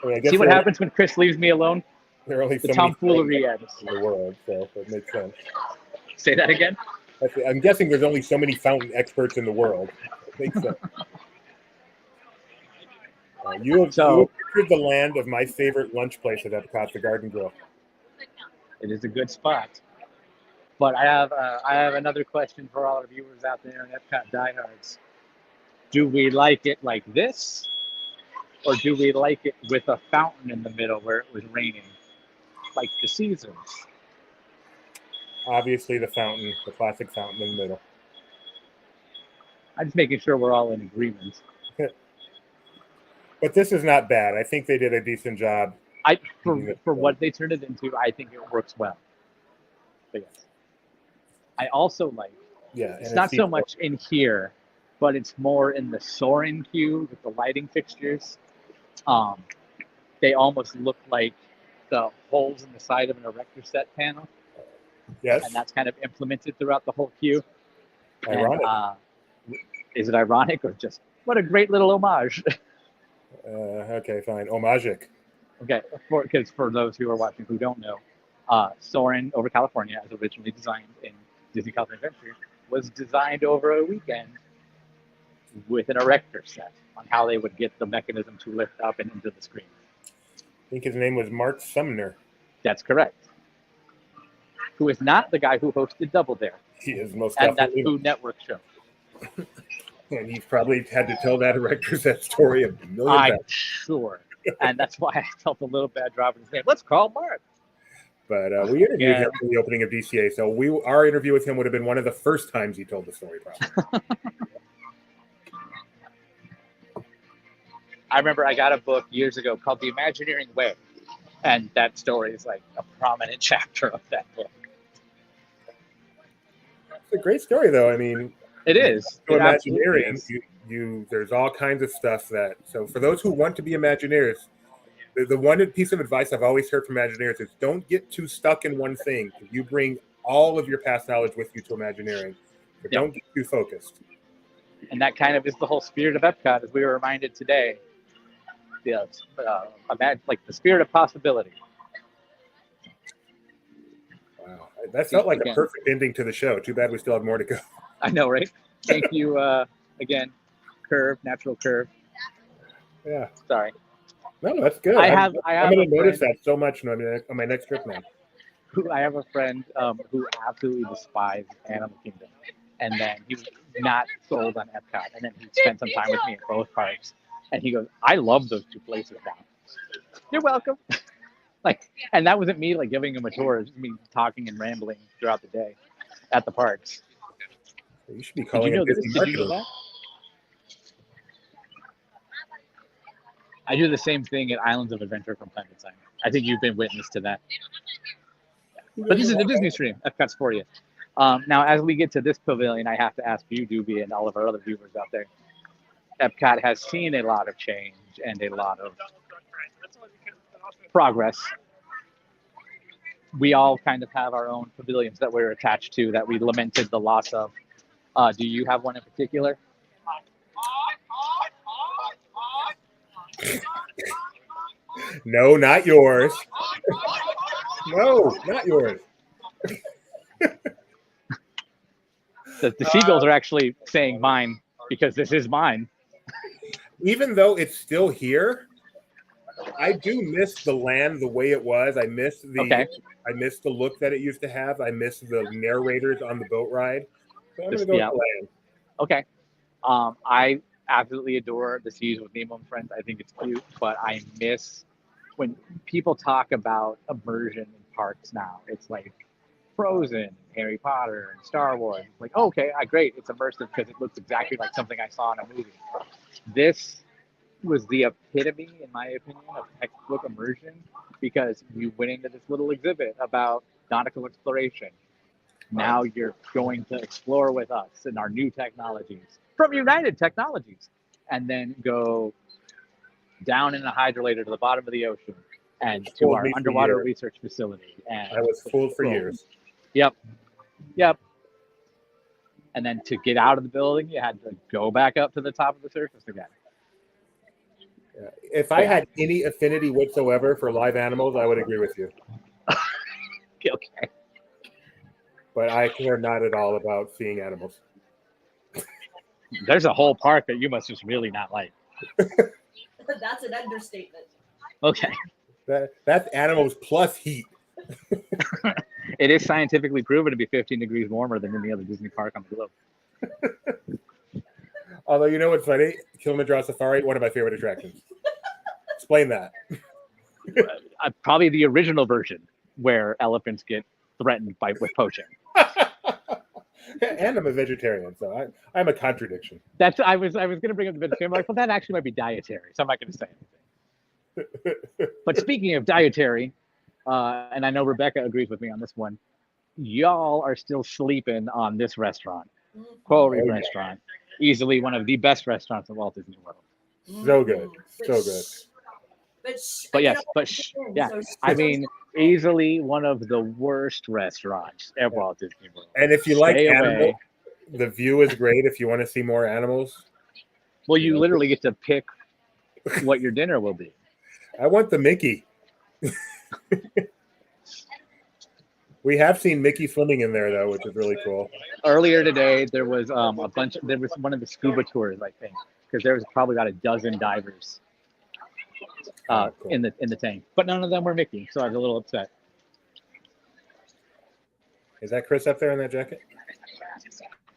I mean, I guess See what happens when Chris leaves me alone? there are only so The many tomfoolery ends. in the world, so it makes sense. Say that again? I'm guessing there's only so many fountain experts in the world. It makes sense. You have pictured the land of my favorite lunch place at Epcot, the Garden Grill. It is a good spot. But I have another question for all our viewers out there and Epcot diehards. Do we like it like this? Or do we like it with a fountain in the middle where it was raining? Like the Caesars? Obviously, the fountain, the classic fountain in the middle. I'm just making sure we're all in agreement. But this is not bad. I think they did a decent job. For what they turned it into, I think it works well. But yes. I also like, it's not so much in here, but it's more in the Soarin' queue with the lighting fixtures. They almost look like the holes in the side of an erector set panel. Yes. And that's kind of implemented throughout the whole queue. Ironic. And, is it ironic or just what a great little homage? Okay, fine. Homagic. Okay, because for those who are watching who don't know, Soarin' over California is originally designed in Disney California Adventure, was designed over a weekend with an erector set on how they would get the mechanism to lift up and into the screen. I think his name was Mark Sumner. That's correct. Who is not the guy who hosted Double Dare He is most and that definitely. Food Network show. And he's probably had to tell that erector set story a million I'm times. sure. And that's why I felt a little bad dropping his name. Let's call Mark. But we interviewed him for the opening of DCA, so our interview with him would have been one of the first times he told the story, probably. I remember I got a book years ago called The Imagineering Way, and that story is like a prominent chapter of that book. It's a great story, though. I mean, it is. So Imagineering, there's all kinds of stuff that. So for those who want to be Imagineers, the one piece of advice I've always heard from Imagineers is don't get too stuck in one thing. You bring all of your past knowledge with you to Imagineering, but don't get too focused. And that kind of is the whole spirit of Epcot, as we were reminded today. Like the spirit of possibility. Wow, that felt like a perfect ending to the show. Too bad we still have more to go. I know, right? Thank you again, Natural Curve. Yeah. Sorry. No, that's good. I'm going to notice that so much on my next trip now. I have a friend who absolutely despised Animal Kingdom, and then he was not sold on Epcot, and then he spent some time with me at both parks, and he goes, "I love those two places now." You're welcome. And that wasn't me giving him a tour; it was me talking and rambling throughout the day at the parks. You should be calling it Disney marketing. I do the same thing at Islands of Adventure from time to time. I think you've been witness to that. But this is the Disney stream. Epcot's for you. Now, as we get to this pavilion, I have to ask you, Doobie, and all of our other viewers out there. Epcot has seen a lot of change and a lot of progress. We all kind of have our own pavilions that we're attached to that we lamented the loss of. Do you have one in particular? No, not yours. No, not yours. The seagulls are actually saying mine because this is mine. Even though it's still here, I do miss the land the way it was. I miss the look that it used to have. I miss the narrators on the boat ride. So I'm going to go with the land. Okay. I absolutely adore the Seas with Nemo and Friends. I think it's cute, but I miss when people talk about immersion in parks now. It's like Frozen, Harry Potter, and Star Wars. Like, okay, great, it's immersive because it looks exactly like something I saw in a movie. This was the epitome, in my opinion, of textbook immersion because you went into this little exhibit about nautical exploration. Now you're going to explore with us and our new technologies from United Technologies, and then go down in a hydrolator to the bottom of the ocean and to our underwater research facility. And I was fooled for years. Yep. And then to get out of the building, you had to go back up to the top of the surface again. Yeah. If I had any affinity whatsoever for live animals, I would agree with you. Okay. But I care not at all about seeing animals. There's a whole park that you must just really not like. That's an understatement. Okay. That's animals plus heat. It is scientifically proven to be 15 degrees warmer than any other Disney park on the globe. Although, you know what's funny? Kilimanjaro Safari, one of my favorite attractions. Explain that. Probably the original version where elephants get threatened with poaching. And I'm a vegetarian, so I'm a contradiction. I was going to bring up the vegetarian. I'm like, well, that actually might be dietary, so I'm not going to say anything. But speaking of dietary, and I know Rebecca agrees with me on this one, y'all are still sleeping on this restaurant, Quarry Restaurant, easily one of the best restaurants in Walt Disney World. So good, so good. I mean, easily one of the worst restaurants at Walt Disney World. And if you like animals, the view is great. If you want to see more animals, well, you literally get to pick what your dinner will be. I want the Mickey. We have seen Mickey swimming in there though, which is really cool. Earlier today, there was a bunch. There was one of the scuba tours, I think, because there was probably about a dozen divers Cool. in the tank, but none of them were Mickey, so I was a little upset. Is that Chris up there in that jacket?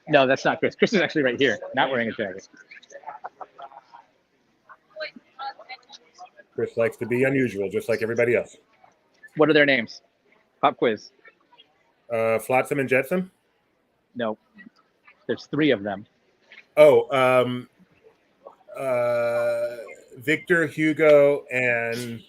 No, that's not Chris. Chris is actually right here, not wearing a jacket. Chris likes to be unusual, just like everybody else. What are their names? Pop quiz. Flotsam and Jetsam? No, there's 3 of them. Oh, Victor, Hugo, and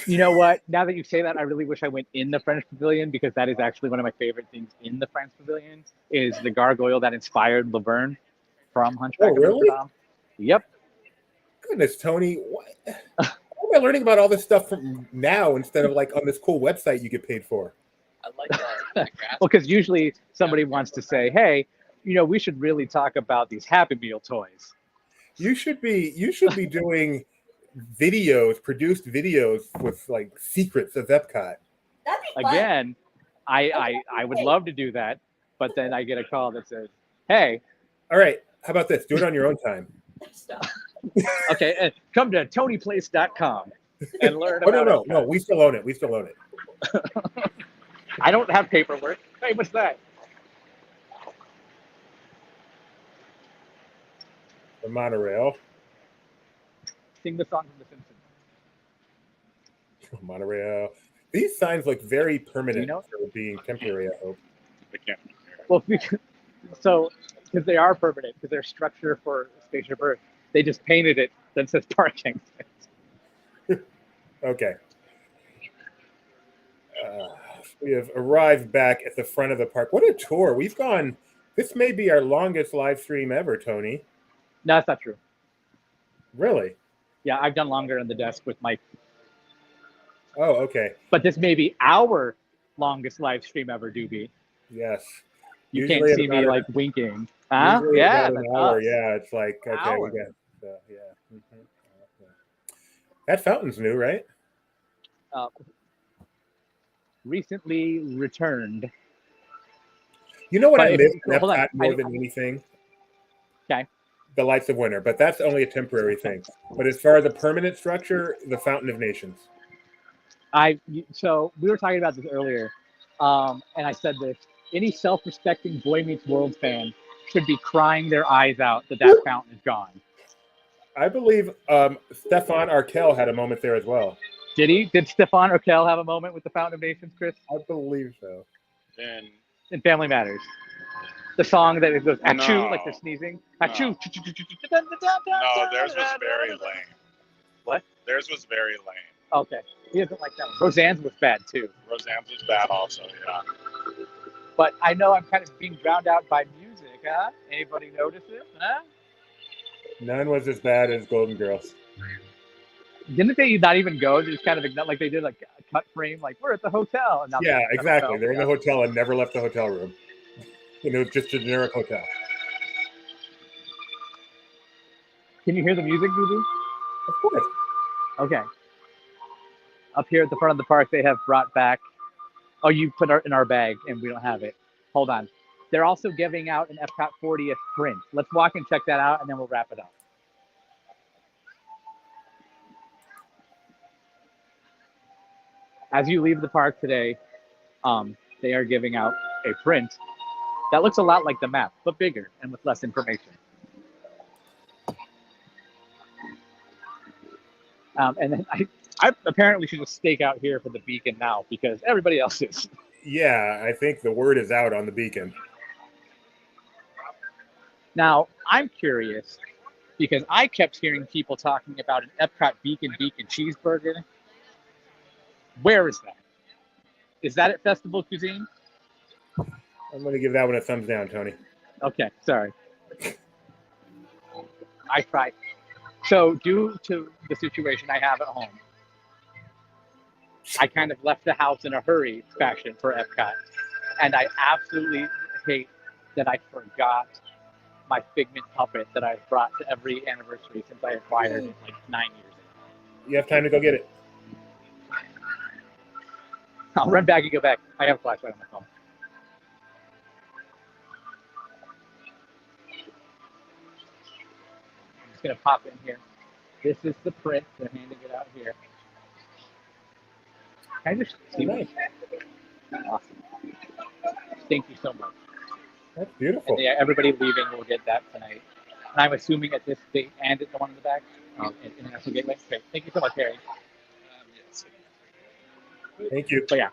You know what? Now that you say that, I really wish I went in the French Pavilion, because that is actually one of my favorite things in the French Pavilion is the gargoyle that inspired Laverne from Hunchback of really? Notre Dame. Yep. Goodness, Tony, what? How am I learning about all this stuff from now instead of like on this cool website you get paid for? I like that. Well, because usually somebody wants to say, hey, we should really talk about these Happy Meal toys. You should be doing produced videos with like secrets of Epcot. That'd be fun. Again, I would love to do that, but then I get a call that says, hey. All right, how about this? Do it on your own time. Stop. Okay, come to tonyplace.com and learn about No, we still own it. I don't have paperwork. Hey, what's that? The monorail. Sing the song from The Simpsons. Monorail. These signs look very permanent for being temporary, I hope. They can't. Well, because they are permanent, because they're structure for Spaceship Earth. They just painted it that says parking. Okay. We have arrived back at the front of the park. What a tour. We've gone, this may be our longest live stream ever, Tony. No, that's not true. Really? Yeah, I've done longer on the desk with Mike. Oh, okay. But this may be our longest live stream ever, Doobie. Yes. You Usually can't see me like winking. Huh? Usually Yeah. about an hour. Yeah, it's like, okay, Hour. we got, yeah. Mm-hmm. That fountain's new, right? Recently returned. You know what But I if- miss in hold on, Epcot more I- than anything? Okay. The Lights of Winter, but that's only a temporary thing. But as far as a permanent structure, the Fountain of Nations. So we were talking about this earlier, and I said this: any self-respecting Boy Meets World fan should be crying their eyes out that fountain is gone. I believe Stefan Arkell had a moment there as well. Did he? Did Stefan Urkel have a moment with the Fountain of Nations, Chris? I believe so. Then In Family Matters, the song that it goes achoo, No. like they're sneezing. No. Achoo. no, theirs was very lame. What? Theirs was very lame. Okay, he doesn't like that one. Roseanne's was bad too. Roseanne's was bad also. Yeah. But I know I'm kind of being drowned out by music, huh? Anybody notice it? Huh? None was as bad as Golden Girls. Didn't they not even go? They just kind of ignore, like they did like a cut frame, like we're at the hotel. And now Yeah, they're at the exactly. hotel. They're in the hotel and never left the hotel room. And it was just a generic hotel. Can you hear the music, Boo? Of course. Okay. Up here at the front of the park, they have brought back. Oh, you put it in our bag, and we don't have it. Hold on. They're also giving out an Epcot 40th print. Let's walk and check that out, and then we'll wrap it up. As you leave the park today, they are giving out a print that looks a lot like the map, but bigger and with less information. And then I apparently should just stake out here for the beacon now because everybody else is. Yeah, I think the word is out on the beacon. Now, I'm curious because I kept hearing people talking about an Epcot beacon cheeseburger. Where is that? Is that at Festival Cuisine? I'm going to give that one a thumbs down, Tony. Okay, sorry. I tried. So due to the situation I have at home, I kind of left the house in a hurry fashion for Epcot. And I absolutely hate that I forgot my Figment puppet that I've brought to every anniversary since I acquired it like 9 years ago. You have time to go get it. I'll run back and go back. I have a flashlight on my phone. I'm just gonna pop in here. This is the print. They're handing it out here. Can I just see Nice. Awesome. Thank you so much. That's beautiful. And yeah, everybody leaving will get that tonight. And I'm assuming at this date and at the one in the back, at International Gateway. Great. Thank you so much, Harry. Yes. Thank you. But yeah,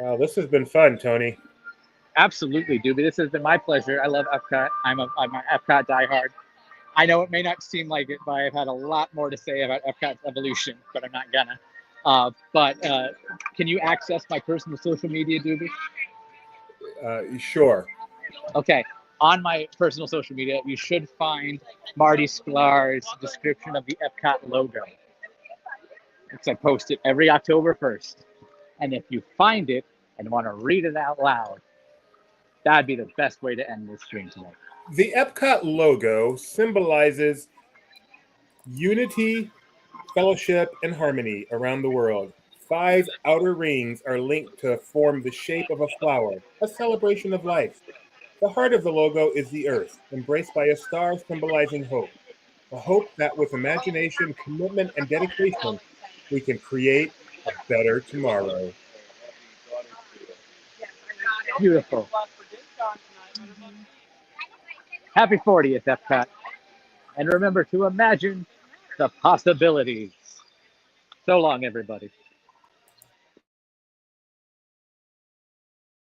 Wow, this has been fun, Tony. absolutely, Doobie. This has been my pleasure. I love Epcot. I'm an Epcot diehard. I know it may not seem like it, but I've had a lot more to say about Epcot's evolution, but I'm not gonna. But can you access my personal social media, Doobie? Sure. Okay. On my personal social media, you should find Marty Sklar's description of the Epcot logo. Because I post it every October 1st. And if you find it and want to read it out loud, that'd be the best way to end this stream tonight. The Epcot logo symbolizes unity, fellowship, and harmony around the world. 5 outer rings are linked to form the shape of a flower, a celebration of life. The heart of the logo is the earth, embraced by a star symbolizing hope. A hope that with imagination, commitment, and dedication, we can create a better tomorrow. Beautiful. Happy 40th, Epcot. And remember to imagine the possibilities. So long, everybody.